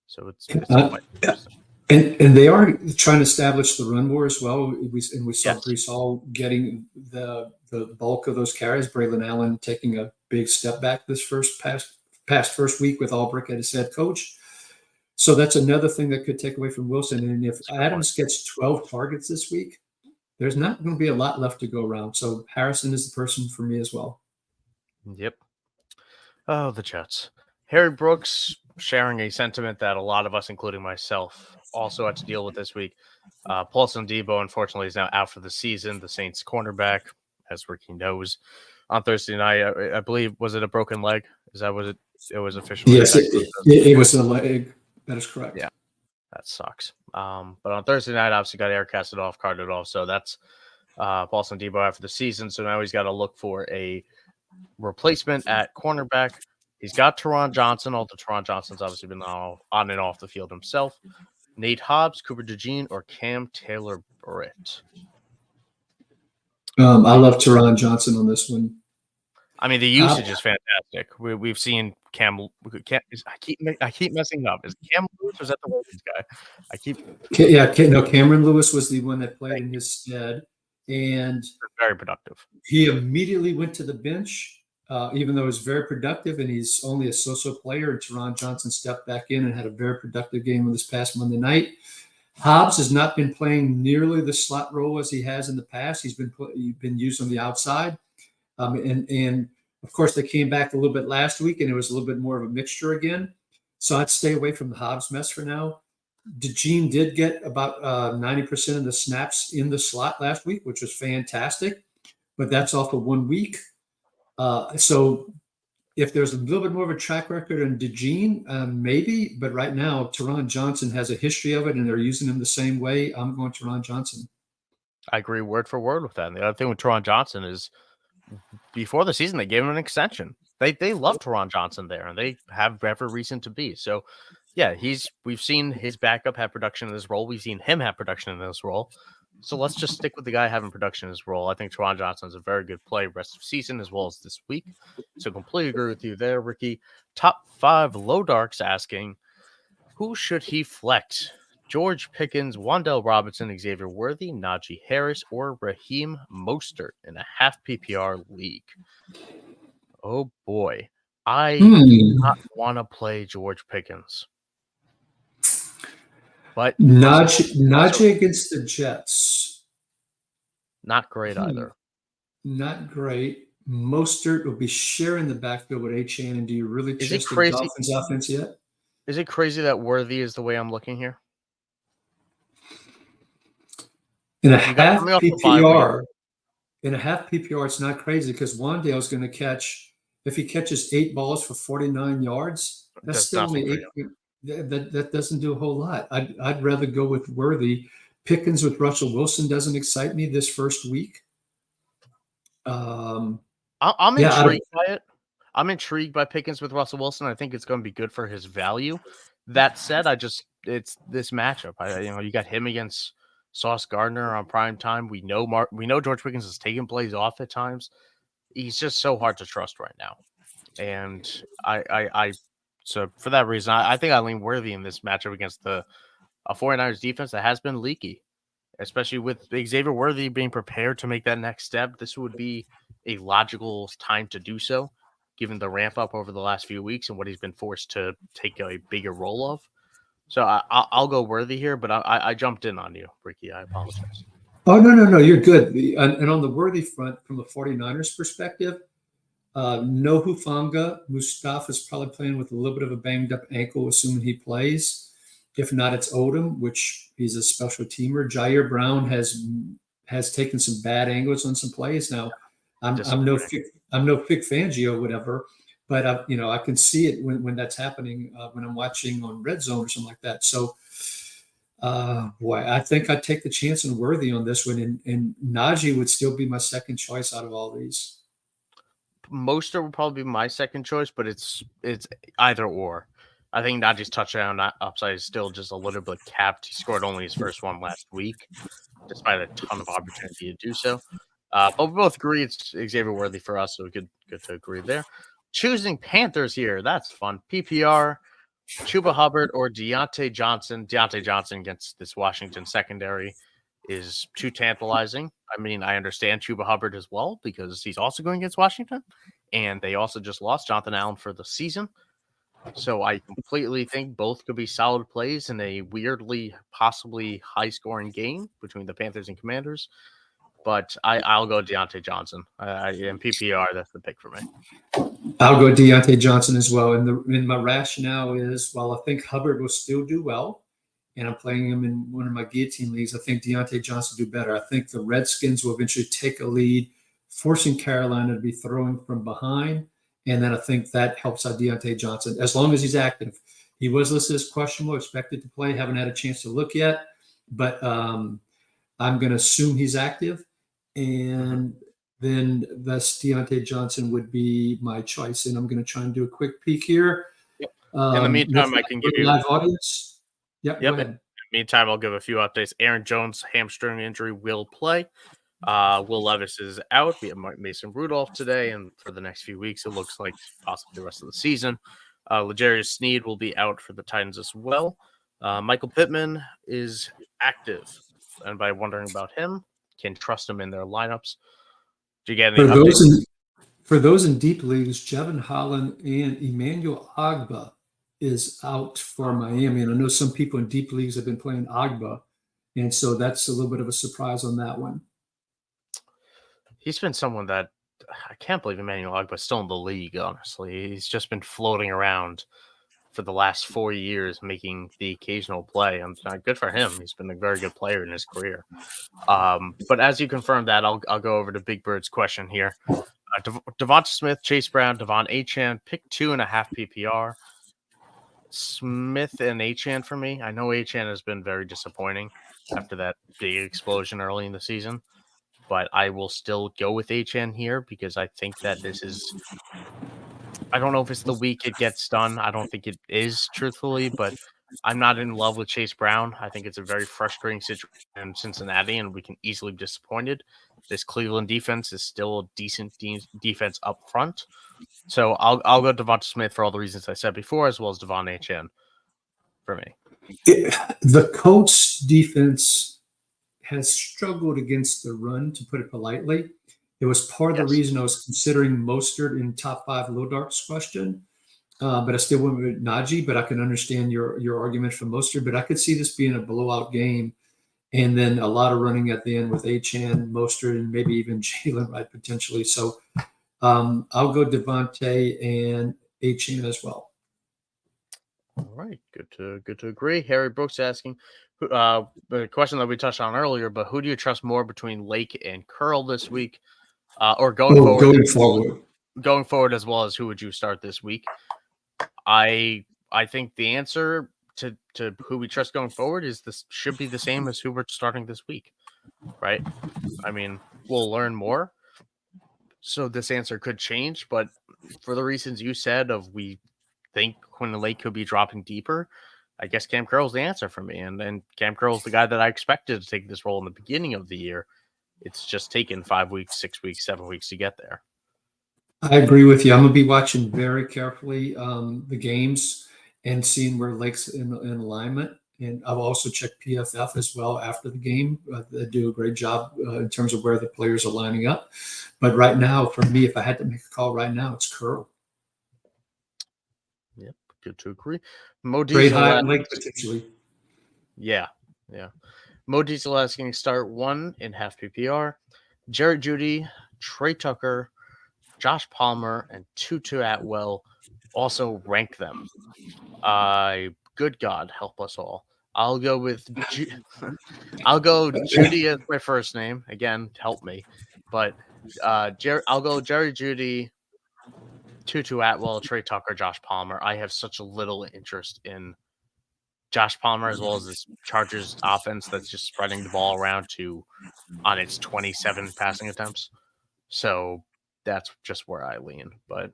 So it's quite interesting. And they are trying to establish the run war as well. We saw Breece Hall getting the bulk of those carries. Braylon Allen taking a big step back this first week with Albrecht as head coach. So that's another thing that could take away from Wilson. And if Adams gets 12 targets this week, there's not going to be a lot left to go around. So Harrison is the person for me as well. Yep. Oh, the Jets. Harry Brooks sharing a sentiment that a lot of us, including myself, also had to deal with this week. Paulson Debo, unfortunately, is now out for the season. The Saints cornerback, as Ricky knows, on Thursday night, I believe, was it a broken leg? Is that what it was officially? Yes, it was a leg. That is correct. Yeah, that sucks. But on Thursday night, obviously got air casted off, carted off. So that's Paulson Debo out for the season. So now he's got to look for a replacement at cornerback. He's got Teron Johnson, although Teron Johnson's obviously been on and off the field himself. Nate Hobbs, Cooper DeJean, or Cam Taylor-Britt. I love Teron Johnson on this one. I mean, the usage is fantastic. We've seen Cam. I keep messing up. Is Cam Lewis or is that the Ravens guy? Cameron Lewis was the one that played in his stead, and very productive. He immediately went to the bench, even though he was very productive, and he's only a so-so player. And Teron Johnson stepped back in and had a very productive game this past Monday night. Hobbs has not been playing nearly the slot role as he has in the past. He's been used on the outside. And of course, they came back a little bit last week, and it was a little bit more of a mixture again. So I'd stay away from the Hobbs mess for now. DeJean did get about 90% of the snaps in the slot last week, which was fantastic, but that's off of 1 week. So if there's a little bit more of a track record on DeJean, maybe, but right now, Teron Johnson has a history of it, and they're using him the same way. I'm going Teron Johnson. I agree word for word with that. And the other thing with Teron Johnson is before the season, they gave him an extension. They love Teron Johnson there, and they have every reason to be. So, yeah, we've seen his backup have production in this role. We've seen him have production in this role. So let's just stick with the guy having production in his role. I think Teron Johnson is a very good play rest of season as well as this week. So completely agree with you there, Ricky. Top 5 Low Darks asking, who should he flex? George Pickens, Wan'Dale Robinson, Xavier Worthy, Najee Harris, or Raheem Mostert in a half PPR league? Oh, boy. I do not want to play George Pickens. But Najee against the Jets. Not great either. Not great. Mostert will be sharing the backfield with Achane. And do you really trust the Dolphins offense yet? Is it crazy that Worthy is the way I'm looking here? In a half PPR, it's not crazy because Wan'Dale is going to catch, if he catches 8 balls for 49 yards, that's still only 8. That doesn't do a whole lot. I'd rather go with Worthy. Pickens with Russell Wilson doesn't excite me this first week. I'm intrigued by it. I'm intrigued by Pickens with Russell Wilson. I think it's going to be good for his value. That said, it's this matchup. You got him against Sauce Gardner on prime time. We know George Pickens is taking plays off at times. He's just so hard to trust right now. And so for that reason, I think I lean Worthy in this matchup against a 49ers defense that has been leaky, especially with Xavier Worthy being prepared to make that next step. This would be a logical time to do so, given the ramp up over the last few weeks and what he's been forced to take a bigger role of. So I'll go Worthy here, but I jumped in on you, Ricky. I apologize. Oh, no. You're good. And on the Worthy front, from the 49ers perspective, no Hufanga. Mustafa's probably playing with a little bit of a banged-up ankle, assuming he plays. If not, it's Odom, which he's a special teamer. Jair Brown has taken some bad angles on some plays. Now, I'm no Vic Fangio or whatever, but I can see it when that's happening when I'm watching on Red Zone or something like that. So, I think I'd take the chance on Worthy on this one, and Najee would still be my second choice out of all these. Mostert would probably be my second choice, but it's either or. I think Najee's touchdown upside is still just a little bit capped. He scored only his first one last week, despite a ton of opportunity to do so. But we both agree it's Xavier Worthy for us, so good to agree there. Choosing Panthers here, that's fun. PPR, Chuba Hubbard or Deontay Johnson. Deontay Johnson against this Washington secondary is too tantalizing. I mean, I understand Chuba Hubbard as well because he's also going against Washington, and they also just lost Jonathan Allen for the season. So I completely think both could be solid plays in a weirdly, possibly high-scoring game between the Panthers and Commanders. But I'll go Deontay Johnson. In PPR, that's the pick for me. I'll go Deontay Johnson as well. And my rationale is, while I think Hubbard will still do well, and I'm playing him in one of my guillotine leagues, I think Deontay Johnson will do better. I think the Redskins will eventually take a lead, forcing Carolina to be throwing from behind. And then I think that helps out Deontay Johnson, as long as he's active. He was listed as questionable, expected to play. Haven't had a chance to look yet. But I'm going to assume he's active. And then thus Deontay Johnson would be my choice. And I'm going to try and do a quick peek here. Yep. In the meantime, I can give you live audience. Yep. Go ahead. In the meantime, I'll give a few updates. Aaron Jones' hamstring injury will play. Will Levis is out. We have Mason Rudolph today, and for the next few weeks, it looks like possibly the rest of the season. L'Jarius Sneed will be out for the Titans as well. Michael Pittman is active. Anybody wondering about him? Can trust him in their lineups. Do you get any updates? For those in deep leagues, Jevon Holland and Emmanuel Ogbah is out for Miami. And I know some people in deep leagues have been playing Ogbah. And so that's a little bit of a surprise on that one. He's been someone that I can't believe Emmanuel Ogbah is still in the league, honestly. He's just been floating around for the last 4 years, making the occasional play. And good for him. He's been a very good player in his career. But as you confirmed that, I'll go over to Big Bird's question here. Devonta Smith, Chase Brown, Devon Achane, pick 2.5 PPR. Smith and Achane for me. I know Achane has been very disappointing after that big explosion early in the season, but I will still go with Achane here because I think that this is. I don't know if it's the week it gets done. I don't think it is, truthfully, but I'm not in love with Chase Brown. I think it's a very frustrating situation in Cincinnati, and we can easily be disappointed. This Cleveland defense is still a decent defense up front. So I'll go Devonta Smith for all the reasons I said before, as well as Devon Achane for me. The Colts defense has struggled against the run, to put it politely. It was part of the reason I was considering Mostert in top 5 low darts question. But I still went with Najee, but I can understand your argument for Mostert. But I could see this being a blowout game. And then a lot of running at the end with Achane, Mostert, and maybe even Jalen Wright potentially. So I'll go Devontae and Achane as well. All right, good to agree. Harry Brooks asking the question that we touched on earlier, but who do you trust more between Lake and Curl this week, or going forward? Going forward, as well as who would you start this week? I think the answer to who we trust going forward is this should be the same as who we're starting this week, right? I mean, we'll learn more, so this answer could change, but for the reasons you said of we think Quinn Lake could be dropping deeper, I guess Cam Curl's the answer for me, and Cam Curl's the guy that I expected to take this role in the beginning of the year. It's just taken 5 weeks, 6 weeks, 7 weeks to get there. I agree with you. I'm going to be watching very carefully the games and seeing where Lake's in alignment. And I've also checked PFF as well after the game. They do a great job in terms of where the players are lining up. But right now, for me, if I had to make a call right now, it's Curl. Yep, good to agree. Mo Great high Lake potentially. Yeah. Mo Diesel asking start 1 in half PPR. Jared Jeudy, Trey Tucker, Josh Palmer, and Tutu Atwell. Also rank them. Good God, help us all. I'll go with I'll go Jeudy as my first name. Again, help me. But I'll go Jerry Jeudy, Tutu Atwell, Trey Tucker, Josh Palmer. I have such a little interest in Josh Palmer as well as this Chargers offense that's just spreading the ball around on its 27 passing attempts. So that's just where I lean. But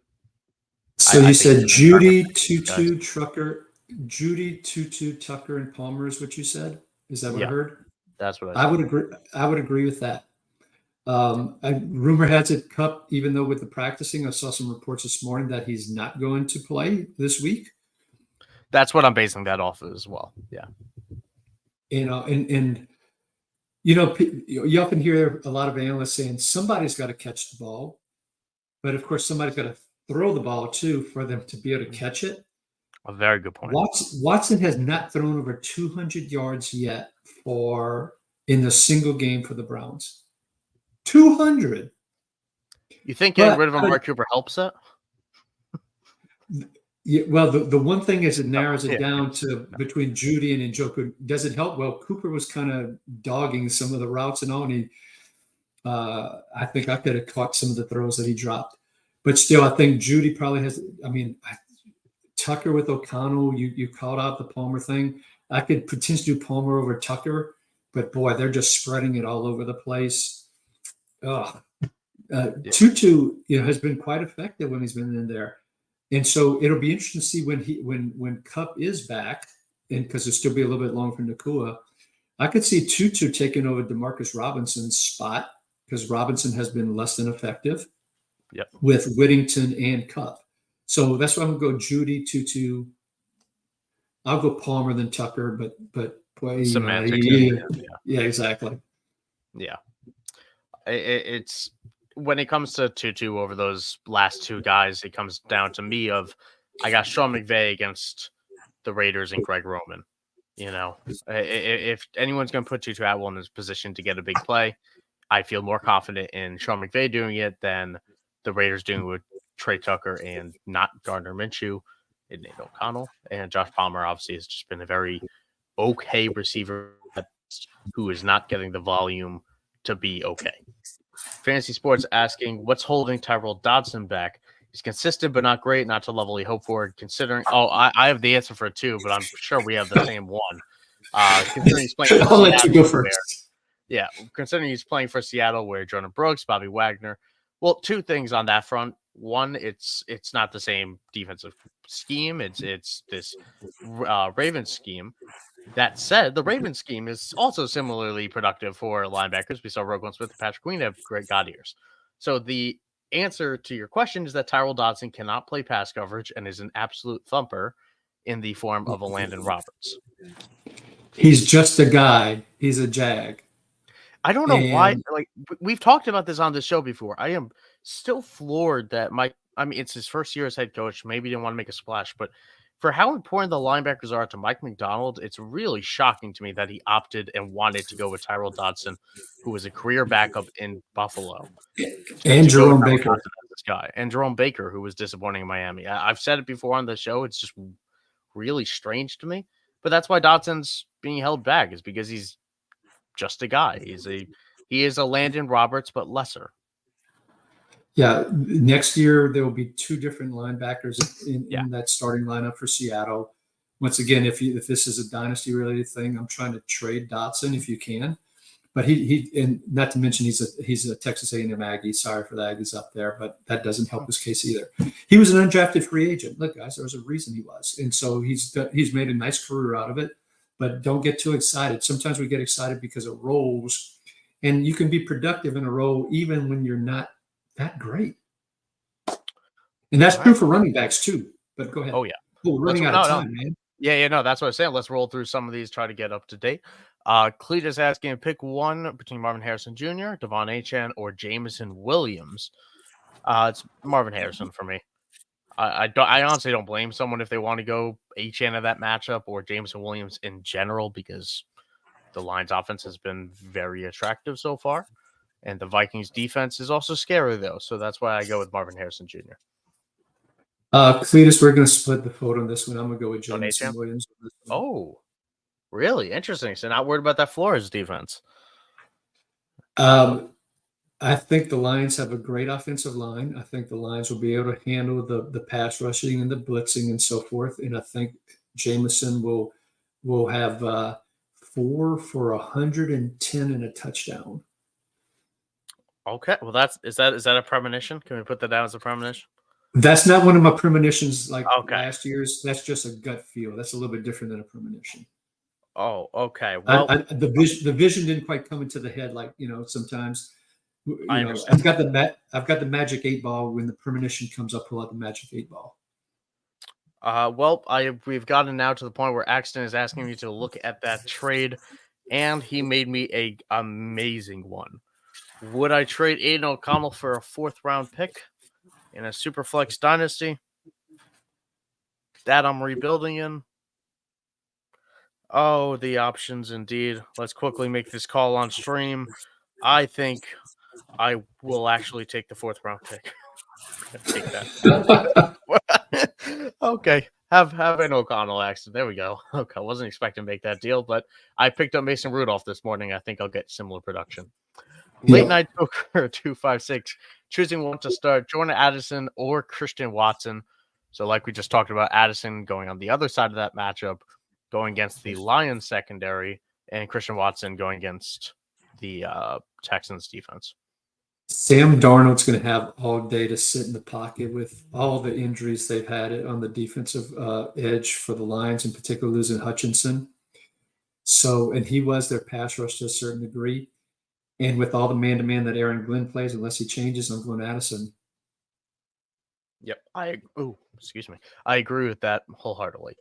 so you said Jeudy, Tutu, Tucker, and Palmer is what you said? Is that what I heard? That's what I said. I would agree with that. Rumor has it Kupp, even though with the practicing, I saw some reports this morning that he's not going to play this week. That's what I'm basing that off of as well. Yeah. You often hear a lot of analysts saying somebody's got to catch the ball, but of course somebody's got to throw the ball too for them to be able to catch it. A very good point. Watson has not thrown over 200 yards yet in a single game for the Browns. 200. You think getting rid of Amari Cooper helps that? Yeah, well, the one thing is it narrows it down to between Judy and Njoku. Does it help? Well, Cooper was kind of dogging some of the routes and all, and I think I could have caught some of the throws that he dropped. But still, I think Judy probably has. I mean, Tucker with O'Connell, you called out the Palmer thing. I could potentially do Palmer over Tucker, but boy, they're just spreading it all over the place. Tutu, has been quite effective when he's been in there. And so it'll be interesting to see when Kupp is back, and because it'll still be a little bit long for Nakua, I could see Tutu taking over Demarcus Robinson's spot because Robinson has been less than effective with Whittington and Kupp. So that's why I'm going to go Judy, Tutu. I'll go Palmer than Tucker, but boy, yeah, exactly. Yeah, it's. When it comes to Tutu over those last two guys, it comes down to me I got Sean McVay against the Raiders and Greg Roman. If anyone's going to put Tutu Atwell in his position to get a big play, I feel more confident in Sean McVay doing it than the Raiders doing it with Trey Tucker and not Gardner Minshew and Nate O'Connell. And Josh Palmer obviously has just been a very okay receiver who is not getting the volume to be okay. Fantasy Sports asking, what's holding Tyrell Dodson back? He's consistent, but not great, not to the level he hoped for. Considering, I have the answer for it too, but I'm sure we have the same one. Considering he's playing for I'll let you go first. Considering he's playing for Seattle, where Jordan Brooks, Bobby Wagner. Well, two things on that front. One, it's not the same defensive scheme. It's this Ravens scheme. That said, the Ravens scheme is also similarly productive for linebackers. We saw Roquan Smith and Patrick Queen have great God ears. So the answer to your question is that Tyrell Dodson cannot play pass coverage and is an absolute thumper in the form of a Landon Roberts. He's just a guy. He's a jag. I don't know why. Like, we've talked about this on the show before. I am still floored that it's his first year as head coach. Maybe he didn't want to make a splash, but for how important the linebackers are to Mike McDonald, it's really shocking to me that he opted and wanted to go with Tyrell Dodson, who was a career backup in Buffalo. And Jerome Baker. This guy. And Jerome Baker, who was disappointing in Miami. I've said it before on the show. It's just really strange to me. But that's why Dodson's being held back, is because he's just a guy. He is a Landon Roberts, but lesser. Yeah, next year there will be two different linebackers in that starting lineup for Seattle. Once again, if this is a dynasty related thing, I'm trying to trade Dotson if you can. But he and not to mention he's a Texas A&M Aggie. Sorry for the Aggies up there, but that doesn't help his case either. He was an undrafted free agent. Look, guys, there was a reason he was, and so he's made a nice career out of it. But don't get too excited. Sometimes we get excited because of roles, and you can be productive in a role even when you're not that great. And that's true for running backs too. But go ahead. Oh, yeah. We're running out of time, man. Yeah, that's what I'm saying. Let's roll through some of these, try to get up to date. Cletus asking, pick one between Marvin Harrison Jr., Devon Achane, or Jameson Williams. It's Marvin Harrison for me. I honestly don't blame someone if they want to go Achane of that matchup or Jameson Williams in general, because the Lions offense has been very attractive so far. And the Vikings defense is also scary, though. So that's why I go with Marvin Harrison Jr. Cletus, we're going to split the vote on this one. I'm going to go with Jameson Williams. Oh, really? Interesting. So not worried about that Flores defense. I think the Lions have a great offensive line. I think the Lions will be able to handle the pass rushing and the blitzing and so forth. And I think Jameson will have 4 for 110 and a touchdown. Okay. Well, is that a premonition? Can we put that down as a premonition? That's not one of my premonitions like last year's. That's just a gut feel. That's a little bit different than a premonition. Oh, okay. Well, the vision didn't quite come into the head like sometimes. I've got the magic 8 ball. When the premonition comes up, pull out the magic 8 ball. We've gotten now to the point where Axton is asking me to look at that trade, and he made me a amazing one. Would I trade Aiden O'Connell for a 4th round pick in a Superflex dynasty? that I'm rebuilding in. Oh, the options indeed. Let's quickly make this call on stream. I think I will actually take the 4th round pick. I'm gonna take that. Okay. Have an O'Connell accent. There we go. Okay, I wasn't expecting to make that deal, but I picked up Mason Rudolph this morning. I think I'll get similar production. Late night poker 256. Choosing one to start Jordan Addison or Christian Watson. So, like we just talked about, Addison going on the other side of that matchup, going against the Lions secondary, and Christian Watson going against the Texans defense. Sam Darnold's going to have all day to sit in the pocket with all the injuries they've had on the defensive edge for the Lions, in particular losing Hutchinson. So, and he was their pass rush to a certain degree. And with all the man-to-man that Aaron Glenn plays, unless he changes, I'm going Addison. Yep. I agree with that wholeheartedly.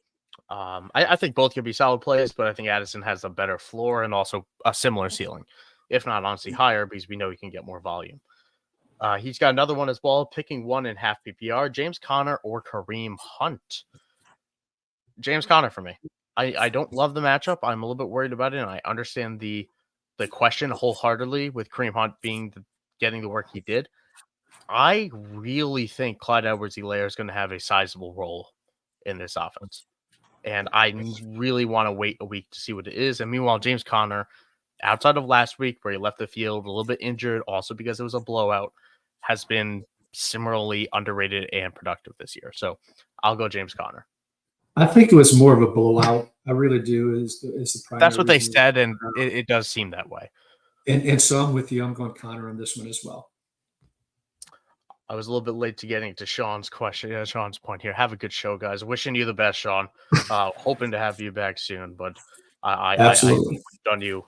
I think both could be solid plays, but I think Addison has a better floor and also a similar ceiling, if not honestly higher, because we know he can get more volume. He's got another one as well, picking 1.5 PPR, James Conner or Kareem Hunt. James Conner for me. I don't love the matchup. I'm a little bit worried about it, and I understand the question wholeheartedly with Kareem Hunt getting the work he did. I really think Clyde Edwards-Helaire is going to have a sizable role in this offense. And I really want to wait a week to see what it is. And meanwhile, James Conner, outside of last week where he left the field a little bit injured, also because it was a blowout, has been similarly underrated and productive this year. So I'll go James Conner. I think it was more of a blowout. I really do. Is the primary. That's what they said, and it does seem that way. And so I'm with you. I'm going Conner on this one as well. I was a little bit late to getting to Sean's question. Yeah, Sean's point here. Have a good show, guys. Wishing you the best, Sean. Hoping to have you back soon, but I done you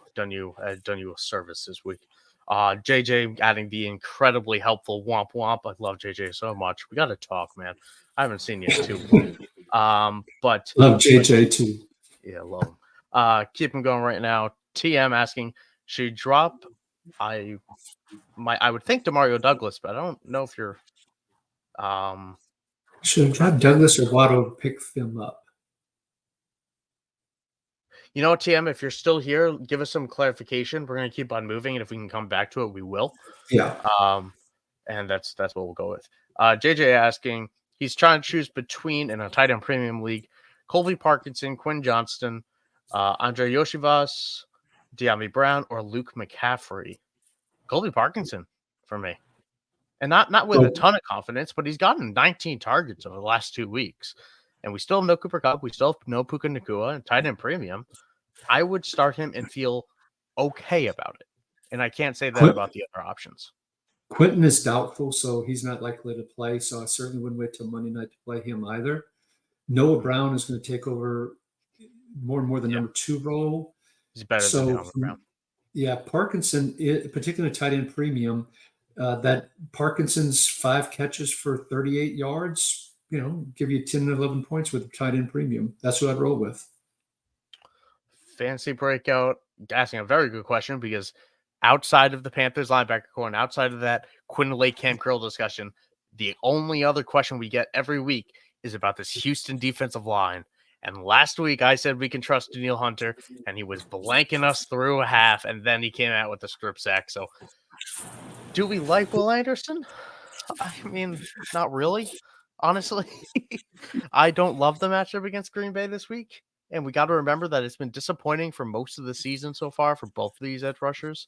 a service this week. JJ adding the incredibly helpful womp womp. I love JJ so much. We got to talk, man. I haven't seen you in 2 weeks. But love JJ too. Yeah, love him. Keep him going right now. TM asking, should you drop? I would think Demario Douglas, but I don't know if you're. Should have dropped Douglas or Waddle to pick them up. You know what, TM? If you're still here, give us some clarification. We're going to keep on moving, and if we can come back to it, we will. Yeah. And that's what we'll go with. JJ asking, he's trying to choose between in a tight end premium league, Colby Parkinson, Quinn Johnston, Andre Yoshivas, De'Ami Brown, or Luke McCaffrey. Colby Parkinson for me. And not with a ton of confidence, but he's gotten 19 targets over the last 2 weeks. And we still have no Cooper Kupp. We still have no Puka Nacua and tight end premium. I would start him and feel okay about it. And I can't say that about the other options. Quentin is doubtful, so he's not likely to play. So I certainly wouldn't wait till Monday night to play him either. Noah Brown is going to take over more and more the number 2 role. He's better than Noah Brown. Yeah, Parkinson, particularly tight end premium, that Parkinson's 5 catches for 38 yards, give you 10 and 11 points with tight end premium. That's what I'd roll with. Fantasy breakout, asking a very good question because outside of the Panthers linebacker core and outside of that Quinn Lake Cam Curl discussion, the only other question we get every week is about this Houston defensive line. And last week I said we can trust Danielle Hunter, and he was blanking us through a half, and then he came out with a strip sack. So do we like Will Anderson? I mean, not really, honestly. I don't love the matchup against Green Bay this week. And we got to remember that it's been disappointing for most of the season so far for both of these edge rushers.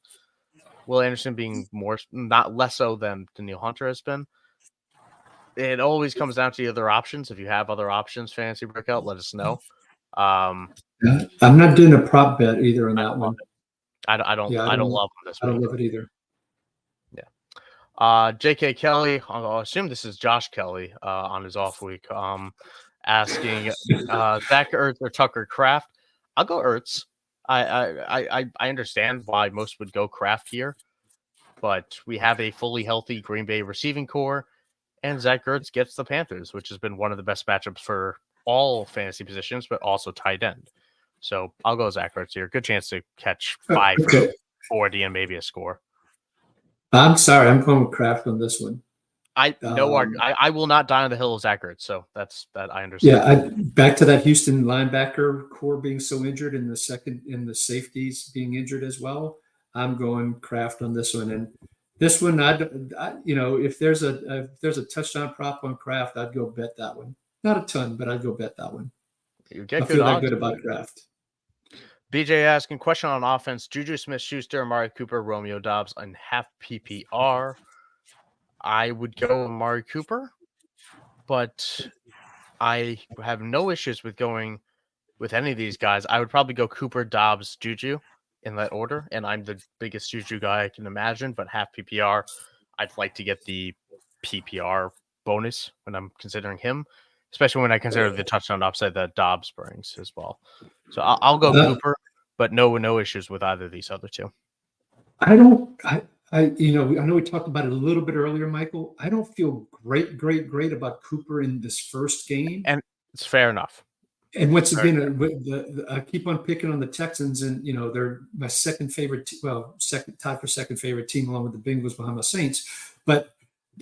Will Anderson being not less so than Danielle Hunter has been. It always comes down to the other options. If you have other options, fantasy breakout, let us know. I'm not doing a prop bet either on that one. I don't love this. I don't love it either. Yeah. J.K. Kelly, I'll assume this is Josh Kelly on his off week, asking Zach Ertz or Tucker Kraft. I'll go Ertz. I understand why most would go Kraft here, but we have a fully healthy Green Bay receiving core. And Zach Ertz gets the Panthers, which has been one of the best matchups for all fantasy positions, but also tight end. So I'll go Zach Ertz here. Good chance to catch 540 and maybe a score. I'm sorry. I'm going with Kraft on this one. I will not die on the hill of Zach Ertz, so that's that I understand. Yeah, back to that Houston linebacker core being so injured, and the safeties being injured as well. I'm going Kraft on this one, and this one, if there's a touchdown prop on Kraft, I'd go bet that one. Not a ton, but I'd go bet that one. You get I good feel that odds. good about Kraft. BJ asking question on offense: Juju Smith-Schuster, Amari Cooper, Romeo Doubs, and half PPR. I would go Amari Cooper, but I have no issues with going with any of these guys. I would probably go Cooper, Dobbs, Juju in that order, and I'm the biggest Juju guy I can imagine, but half PPR, I'd like to get the PPR bonus when I'm considering him, especially when I consider the touchdown upside that Dobbs brings as well. So I'll go Cooper, but no issues with either of these other two. I know we talked about it a little bit earlier, Michael. I don't feel great about Cooper in this first game. And it's fair enough. And once again, I keep on picking on the Texans, and they're my second favorite, tied for second favorite team, along with the Bengals behind my Saints. But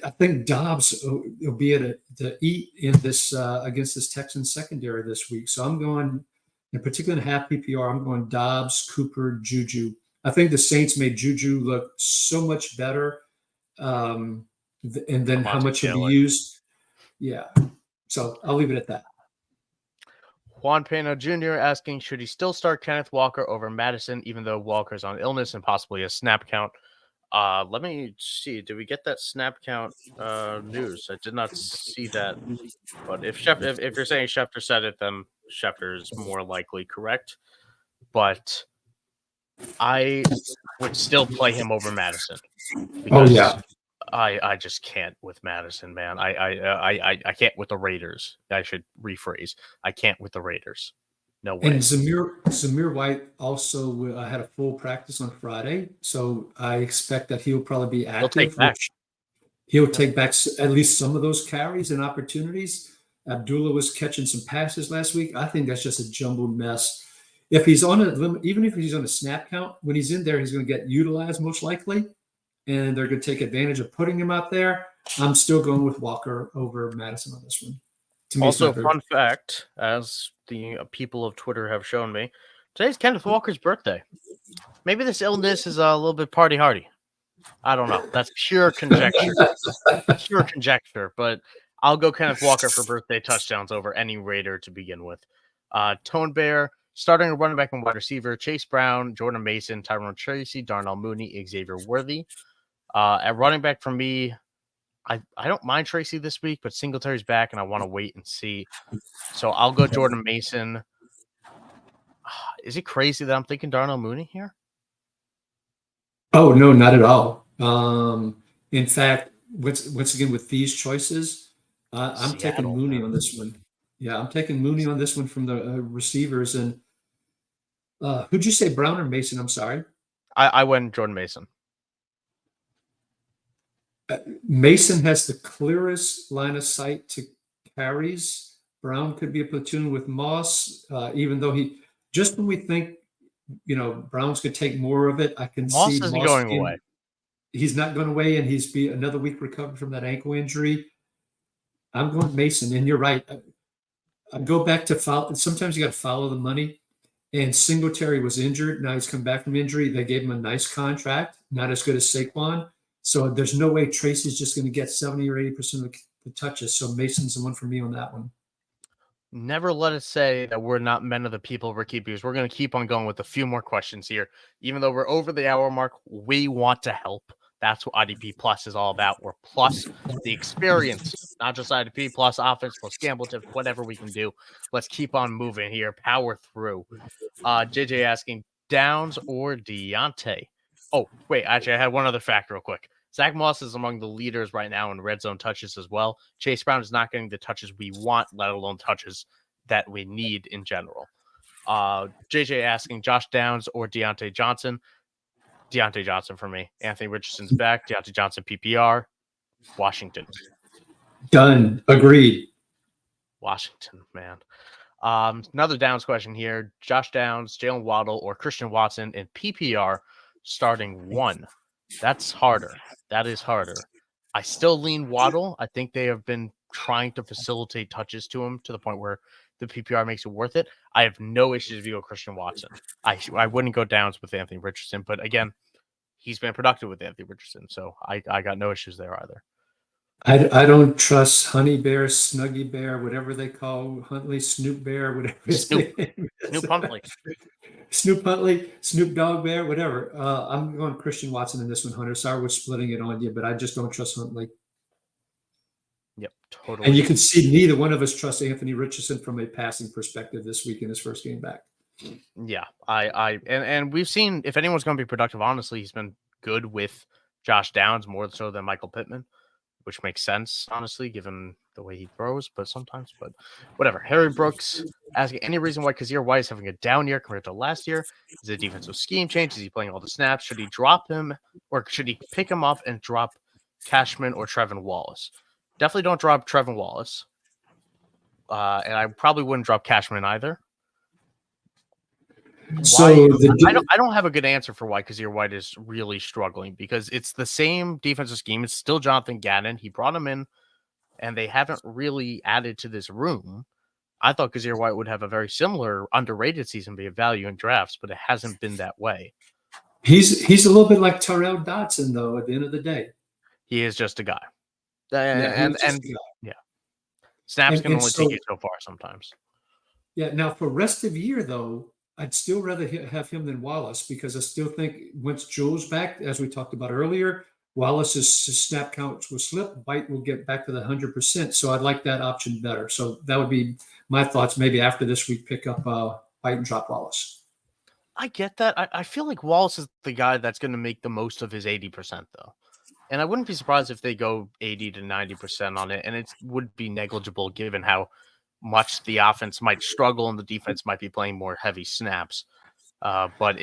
I think Dobbs will be able to eat in this against this Texans secondary this week. So I'm going, in particular in half PPR, I'm going Dobbs, Cooper, Juju. I think the Saints made Juju look so much better, and then how much he'll be used. Yeah. So I'll leave it at that. Juan Pena Jr. asking, should he still start Kenneth Walker over Madison, even though Walker's on illness and possibly a snap count? Let me see. Did we get that snap count news? I did not see that. But if you're saying Schefter said it, then Schefter is more likely correct. But I would still play him over Madison. Oh yeah. I just can't with Madison, man. I can't with the Raiders. I should rephrase. I can't with the Raiders. No way. And Zamir White also had a full practice on Friday, so I expect that he'll probably be active. He'll take back at least some of those carries and opportunities. Abdullah was catching some passes last week. I think that's just a jumbled mess. If he's on even if he's on a snap count, when he's in there, he's going to get utilized most likely. And they're going to take advantage of putting him out there. I'm still going with Walker over Madison on this one. Also, fun fact, as the people of Twitter have shown me, today's Kenneth Walker's birthday. Maybe this illness is a little bit party hardy. I don't know. That's pure conjecture. Pure conjecture. But I'll go Kenneth Walker for birthday touchdowns over any Raider to begin with. Tone Bear, starting a running back and wide receiver, Chase Brown, Jordan Mason, Tyrone Tracy, Darnell Mooney, Xavier Worthy. At running back for me, I don't mind Tracy this week, but Singletary's back, and I want to wait and see. So I'll go Jordan Mason. Is it crazy that I'm thinking Darnell Mooney here? Oh, no, not at all. In fact, once again, with these choices, I'm taking Mooney on this one. Yeah, I'm taking Mooney on this one from the receivers. And who'd you say, Brown or Mason? I'm sorry. I went Jordan Mason. Mason has the clearest line of sight to carries. Brown could be a platoon with Moss, even though when we think, Brown's going to take more of it, I can Moss see isn't going away. He's not going away, and he's be another week recovered from that ankle injury. I'm going Mason, and you're right. I go back to follow. Sometimes you got to follow the money. And Singletary was injured. Now he's come back from injury. They gave him a nice contract, not as good as Saquon. So there's no way Tracy's just going to get 70 or 80% of the touches. So Mason's the one for me on that one. Never let us say that we're not men of the people, Ricky, because we're going to keep on going with a few more questions here. Even though we're over the hour mark, we want to help. That's what IDP Plus is all about. We're plus the experience, not just IDP Plus offense, plus gamble tips, whatever we can do. Let's keep on moving here. Power through. JJ asking, Downs or Deontay? Oh, wait, actually, I had one other fact real quick. Zach Moss is among the leaders right now in red zone touches as well. Chase Brown is not getting the touches we want, let alone touches that we need in general. JJ asking Josh Downs or Deontay Johnson. Deontay Johnson for me. Anthony Richardson's back. Deontay Johnson PPR. Washington. Done. Agreed. Washington, man. Another Downs question here. Josh Downs, Jalen Waddle, or Christian Watson in PPR starting one. That's harder. That is harder. I still lean Waddle. I think they have been trying to facilitate touches to him to the point where the PPR makes it worth it. I have no issues if you go Christian Watson. I wouldn't go downs with Anthony Richardson, but again, he's been productive with Anthony Richardson, so I got no issues there either. I don't trust Honey Bear, Snuggy Bear, whatever they call Huntley, Snoop Bear, whatever his name is. Snoop Huntley. Snoop Huntley, Snoop Dogg Bear, whatever. I'm going Christian Watson in this one, Hunter. Sorry we're splitting it on you, but I just don't trust Huntley. Yep, totally. And you can see neither one of us trust Anthony Richardson from a passing perspective this week in his first game back. Yeah, and we've seen if anyone's going to be productive, honestly, he's been good with Josh Downs more so than Michael Pittman, which makes sense, honestly, given the way he throws, but whatever. Harry Brooks asking any reason why Kazir White is having a down year compared to last year. Is it a defensive scheme change? Is he playing all the snaps? Should he drop him or should he pick him up and drop Cashman or Trevin Wallace? Definitely don't drop Trevin Wallace. And I probably wouldn't drop Cashman either. So I don't have a good answer for why Kazir White is really struggling because it's the same defensive scheme. It's still Jonathan Gannon. He brought him in, and they haven't really added to this room. I thought Kazir White would have a very similar underrated season, be a value in drafts, but it hasn't been that way. He's a little bit like Terrell Dotson, though. At the end of the day, he is just a guy. Snaps can only take you so far sometimes. Yeah. Now for rest of the year, though, I'd still rather have him than Wallace because I still think once Joe's back, as we talked about earlier, Wallace's snap counts will slip. White will get back to the 100%. So I'd like that option better. So that would be my thoughts. Maybe after this week, pick up White and drop Wallace. I get that. I feel like Wallace is the guy that's going to make the most of his 80%, though. And I wouldn't be surprised if they go 80 to 90% on it. And it would be negligible given how much the offense might struggle and the defense might be playing more heavy snaps. But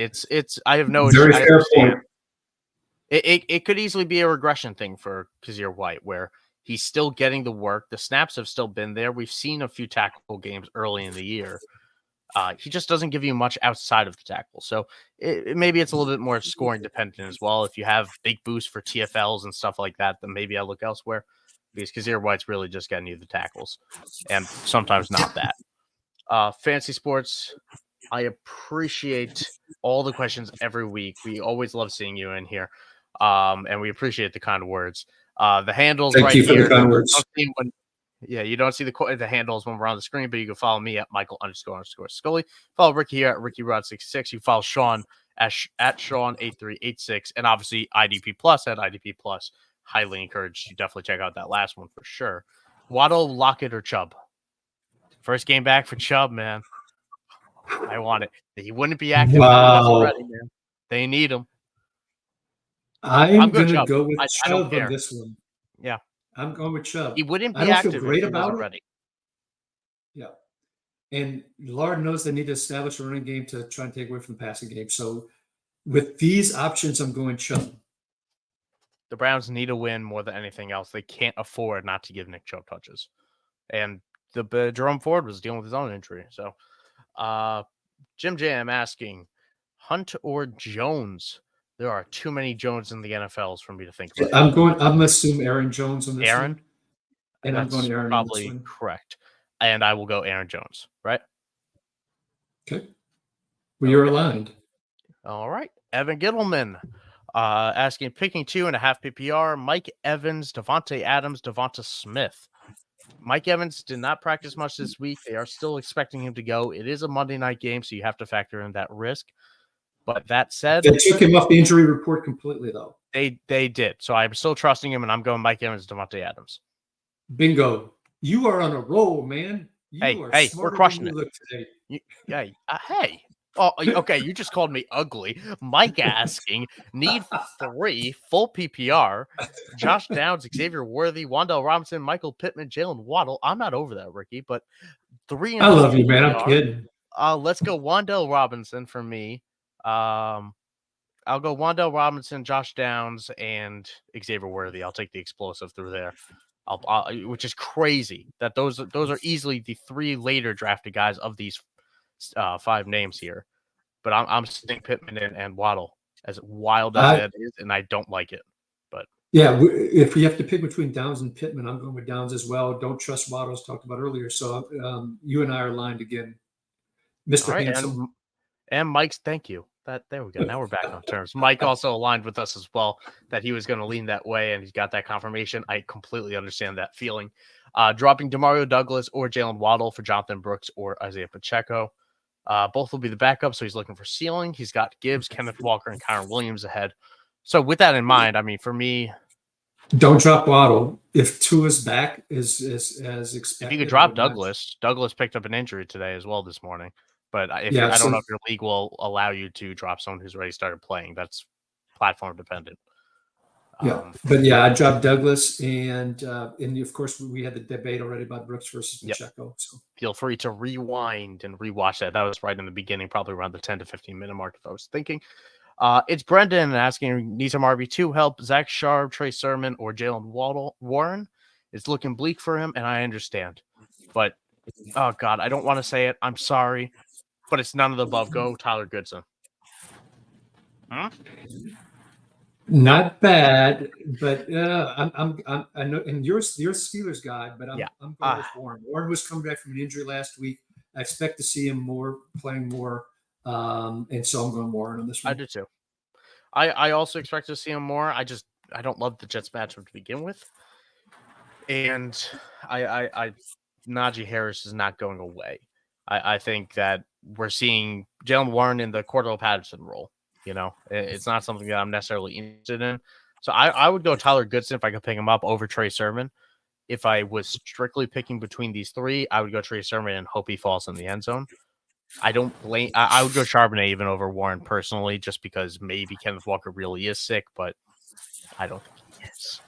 I have no very fair point. It could easily be a regression thing for Kazir White where he's still getting the work. The snaps have still been there. We've seen a few tackle games early in the year. He just doesn't give you much outside of the tackle. So maybe it's a little bit more scoring dependent as well. If you have big boosts for TFLs and stuff like that, then maybe I look elsewhere. Because Kazir White's really just getting you the tackles, and sometimes not that. Fantasy Sports, I appreciate all the questions every week. We always love seeing you in here, and we appreciate the kind words. The handles Thank right you for here. The kind words. You don't see the handles when we're on the screen, but you can follow me at Michael__Sicoli. Follow Ricky here at Ricky Rod66. You follow Shawn at Shawn8386, and obviously IDP Plus at IDP Plus. Highly encouraged you definitely check out that last one for sure. Waddle, Lockett, or Chubb? First game back for Chubb, man. I want it. He wouldn't be active. Wow. Already, man. They need him. I'm going to go with Chubb on this one. Yeah. I'm going with Chubb. He wouldn't be I don't active feel great if he about it. Ready. Yeah. And Lord knows they need to establish a running game to try and take away from the passing game. So with these options, I'm going Chubb. The Browns need a win more than anything else. They can't afford not to give Nick Chubb touches. And the Jerome Ford was dealing with his own injury. So Jim Jam asking, Hunt or Jones? There are too many Jones in the NFLs for me to think about. I'm going to assume Aaron Jones on this Aaron? one. And I'm going to Aaron probably on this one. Correct. And I will go Aaron Jones, right? Okay. Well, you're aligned. All right. Evan Gittleman. Asking, picking 2.5 PPR, Mike Evans, Devontae Adams, Devonta Smith. Mike Evans did not practice much this week. They are still expecting him to go. It is a Monday night game, so you have to factor in that risk. But that said, they took him off the injury report completely, though. They did. So I'm still trusting him, and I'm going Mike Evans, Devontae Adams. Bingo. You are on a roll, man. Hey, we're crushing it. Today. Hey. Oh, okay. You just called me ugly. Mike asking, need 3 full PPR. Josh Downs, Xavier Worthy, Wan'Dale Robinson, Michael Pittman, Jalen Waddle. I'm not over that, Ricky, but 3. I love you, man. I'm kidding. Let's go Wan'Dale Robinson for me. I'll go Wan'Dale Robinson, Josh Downs, and Xavier Worthy. I'll take the explosive through there. Which is crazy that those are easily the 3 later drafted guys of these 5 names here, but I'm sitting Pittman and Waddle as wild as it is, and I don't like it. But Yeah, if we have to pick between Downs and Pittman, I'm going with Downs as well. Don't trust Waddle, as talked about earlier. So you and I are aligned again, All Mr. right, Handsome. and Mike's thank you. There we go. Now we're back on terms. Mike also aligned with us as well that he was going to lean that way, and he's got that confirmation. I completely understand that feeling. Dropping Demario Douglas or Jalen Waddle for Jonathan Brooks or Isaiah Pacheco. Both will be the backup, so he's looking for ceiling. He's got Gibbs, Kenneth Walker, and Kyron Williams ahead. So with that in mind, I mean, for me, Don't drop Waddle. If Tua's back as if you could expected, I drop would not. Douglas picked up an injury today as well this morning. But Yeah, I don't know so if your league will allow you to drop someone who's already started playing. That's platform dependent. yeah, but yeah, I dropped Douglas, and of course we had the debate already about Brooks versus Pacheco. So feel free to rewind and rewatch that. That was right in the beginning, probably around the 10 to 15 minute mark. If I was thinking, it's Brendan asking, need some RB2 help. Zach Sharp, Trey Sermon, or Jalen Warren. It's looking bleak for him, and I understand. But oh god, I don't want to say it. I'm sorry, but it's none of the above. Go Tyler Goodson. Huh? not bad, but I know, and you're a Steelers guy, but I'm going with Warren. Warren was coming back from an injury last week. I expect to see him playing more, and so I'm going Warren on this one. I do too. I also expect to see him more. I don't love the Jets matchup to begin with, and I Najee Harris is not going away. I think that we're seeing Jalen Warren in the Cordell Patterson role. You know, it's not something that I'm necessarily interested in. So I would go Tyler Goodson if I could pick him up over Trey Sermon. If I was strictly picking between these three, I would go Trey Sermon and hope he falls in the end zone. I don't blame. I would go Charbonnet even over Warren personally, just because maybe Kenneth Walker really is sick, but I don't think he is.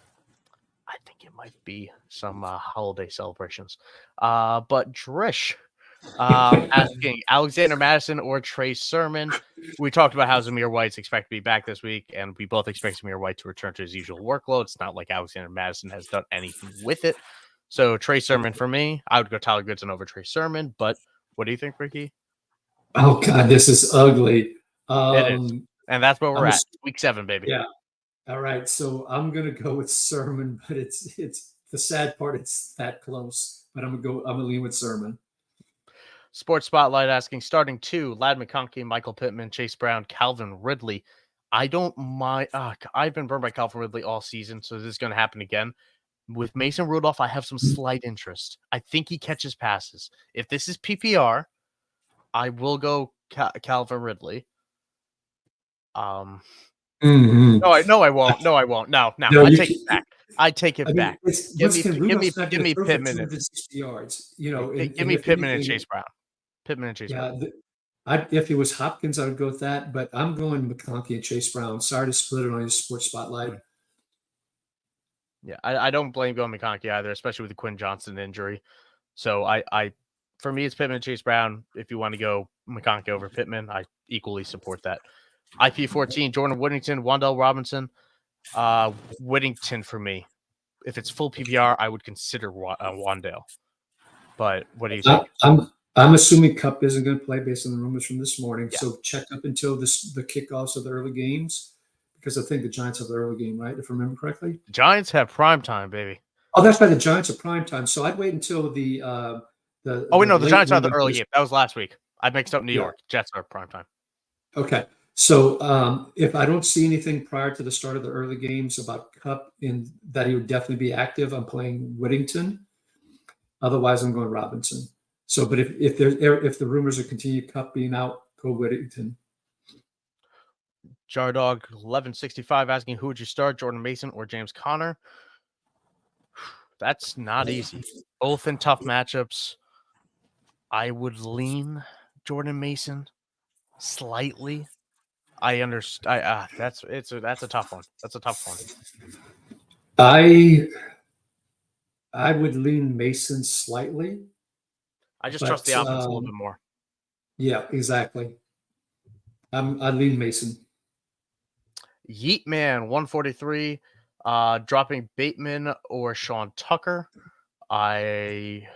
I think it might be some holiday celebrations. But Drish asking Alexander Madison or Trey Sermon. We talked about how Zamir White's expected to be back this week, and we both expect Zamir White to return to his usual workload. It's not like Alexander Madison has done anything with it. So Trey Sermon for me, I would go Tyler Goodson over Trey Sermon. But what do you think, Ricky? Oh God, this is ugly. It is, and that's where we're at. Week 7, baby. Yeah. All right, so I'm gonna go with Sermon, but it's the sad part. It's that close, but I'm gonna lean with Sermon. Sports Spotlight asking, starting 2, Ladd McConkey, Michael Pittman, Chase Brown, Calvin Ridley. I don't mind. I've been burned by Calvin Ridley all season, so this is going to happen again. With Mason Rudolph, I have some slight interest. I think he catches passes. If this is PPR, I will go Calvin Ridley. No, I won't. No, I won't. No, I take it back. I take it back. Give me Pittman and 60 yards. You know, give me Pittman and Chase Brown. Pittman and Chase Brown. If it was Hopkins, I would go with that. But I'm going McConkey and Chase Brown. Sorry to split it on your Sports Spotlight. Yeah, I don't blame going McConkey either, especially with the Quinn Johnson injury. So for me, it's Pittman and Chase Brown. If you want to go McConkey over Pittman, I equally support that. IP14, Jordan Whittington, Wan'Dale Robinson. Whittington for me. If it's full PPR, I would consider Wan'Dale. But what do you think? I'm assuming Kupp isn't going to play based on the rumors from this morning. Yeah. So check up until the kickoffs of the early games, because I think the Giants have the early game, right? If I remember correctly. The Giants have prime time, baby. Oh, that's right. The Giants are prime time. So I'd wait until the Giants are the early game. That was last week. I mixed up New York. Jets are prime time. Okay. So if I don't see anything prior to the start of the early games about Kupp in that he would definitely be active, I'm playing Whittington. Otherwise, I'm going Robinson. So, but if the rumors are continued Kupp being out, go Whittington. Jardog 1165 asking, who would you start, Jordan Mason or James Conner? That's not easy. Both in tough matchups. I would lean Jordan Mason slightly. I understand. That's a tough one. That's a tough one. I would lean Mason slightly. I just trust the offense a little bit more. Yeah, exactly. I lean Mason. Yeet Man 143, dropping Bateman or Shawn Tucker. I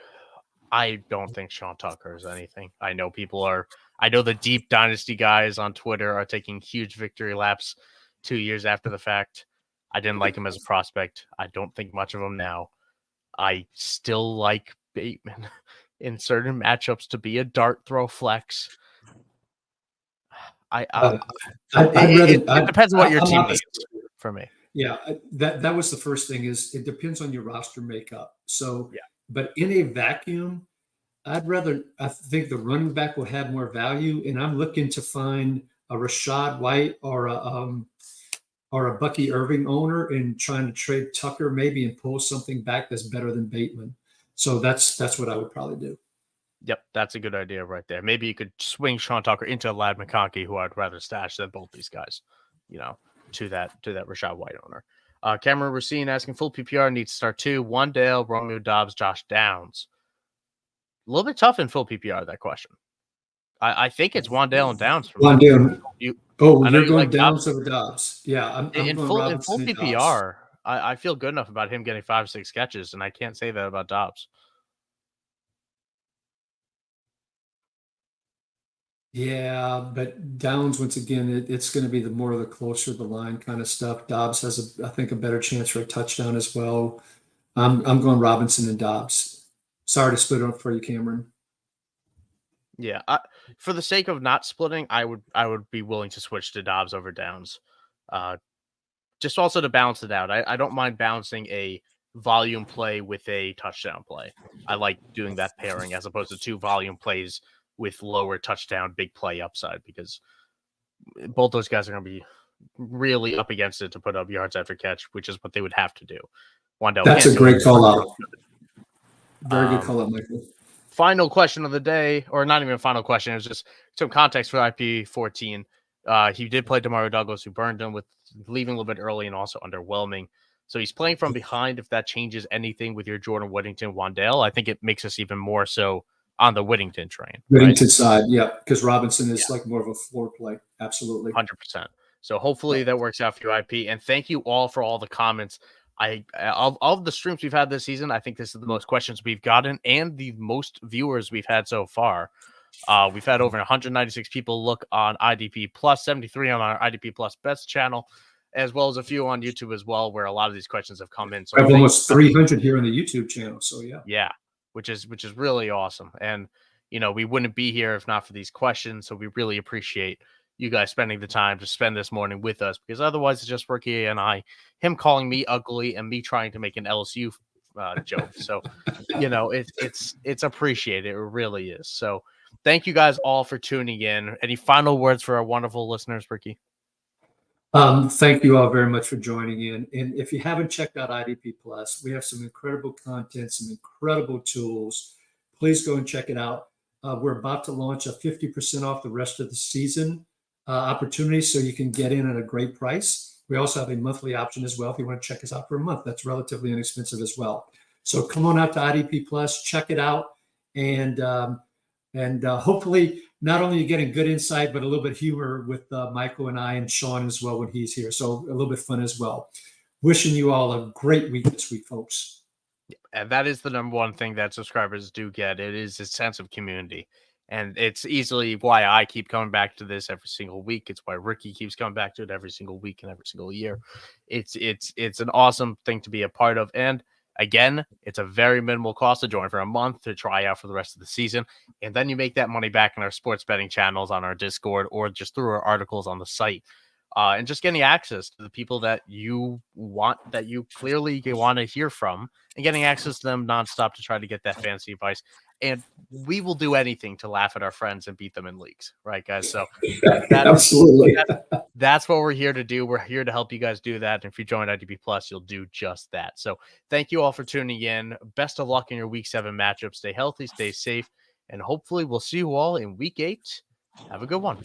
don't think Shawn Tucker is anything. I know the deep Dynasty guys on Twitter are taking huge victory laps 2 years after the fact. I didn't like him as a prospect. I don't think much of him now. I still like Bateman in certain matchups to be a dart throw flex. I'd It rather. depends on what your I'm team opposite. needs for me. Yeah, that was the first thing. Is it depends on your roster makeup. So, Yeah. but in a vacuum, I think the running back will have more value, and I'm looking to find a Rashad White or a Bucky Irving owner and trying to trade Tucker maybe and pull something back that's better than Bateman. So that's what I would probably do. Yep, that's a good idea right there. Maybe you could swing Shawn Tucker into Lad McConkey, who I'd rather stash than both these guys, to that Rashad White owner. Cameron Racine asking, full PPR needs to start 2. Wandale, Romeo Dobbs, Josh Downs. A little bit tough in full PPR, that question. I think it's Wandale and Downs for me. Wandale. I know You're you going like Downs Dobbs. over Dobbs. Yeah, I'm In going full Robinson and Dobbs. PPR, I feel good enough about him getting 5 or 6 catches, and I can't say that about Dobbs. Yeah, but Downs once again, it's going to be the more of the closer to the line kind of stuff. Dobbs has I think a better chance for a touchdown as well. I'm going Robinson and Dobbs. Sorry to split up for you, Cameron. Yeah, for the sake of not splitting, I would be willing to switch to Dobbs over Downs, just also to balance it out. I don't mind balancing a volume play with a touchdown play. I like doing that pairing as opposed to 2 volume plays with lower touchdown big play upside, because both those guys are going to be really up against it to put up yards after catch, which is what they would have to do. Wandale That's can't a do it. great call out. Very good call out, Michael. Final question of the day, or not even a final question, it was just some context for IP14. He did play Demario Douglas, who burned him with leaving a little bit early and also underwhelming. So he's playing from behind. If that changes anything with your Jordan Whittington, Wandale, I think it makes us even more so on the Whittington train. Whittington side, yeah, because Robinson is like more of a floor play. Absolutely. 100%. So hopefully that works out for you, IP. And thank you all for all the comments. Of the streams we've had this season, I think this is the most questions we've gotten and the most viewers we've had so far. We've had over 196 people look on IDP Plus, 73 on our IDP Plus Bets channel, as well as a few on YouTube as well, where a lot of these questions have come in. So I have almost 300 here on the YouTube channel. So yeah, which is really awesome. And we wouldn't be here if not for these questions. So we really appreciate you guys spending the time to spend this morning with us, because otherwise it's just Ricky and I, him calling me ugly and me trying to make an LSU joke. So, it's appreciated. It really is. So thank you guys all for tuning in. Any final words for our wonderful listeners, Ricky? Thank you all very much for joining in. And if you haven't checked out IDP Plus, we have some incredible content, some incredible tools. Please go and check it out. We're about to launch a 50% off the rest of the season opportunity, so you can get in at a great price. We also have a monthly option as well if you want to check us out for a month. That's relatively inexpensive as well. So come on out to IDP Plus, check it out, and hopefully not only you're getting good insight, but a little bit of humor with Michael and I and Shawn as well when he's here. So a little bit of fun as well. Wishing you all a great week this week, folks. And that is the number one thing that subscribers do get. It is a sense of community. And it's easily why I keep coming back to this every single week. It's why Ricky keeps coming back to it every single week and every single year. It's an awesome thing to be a part of. And again, it's a very minimal cost to join for a month to try out for the rest of the season. And then you make that money back in our sports betting channels on our Discord or just through our articles on the site. And just getting access to the people that you want, that you clearly want to hear from, and getting access to them nonstop to try to get that fantasy advice. And we will do anything to laugh at our friends and beat them in leagues, right, guys? So absolutely, that's what we're here to do. We're here to help you guys do that. And if you join IDP Plus, you'll do just that. So thank you all for tuning in. Best of luck in your Week 7 matchup. Stay healthy, stay safe, and hopefully we'll see you all in Week 8. Have a good one.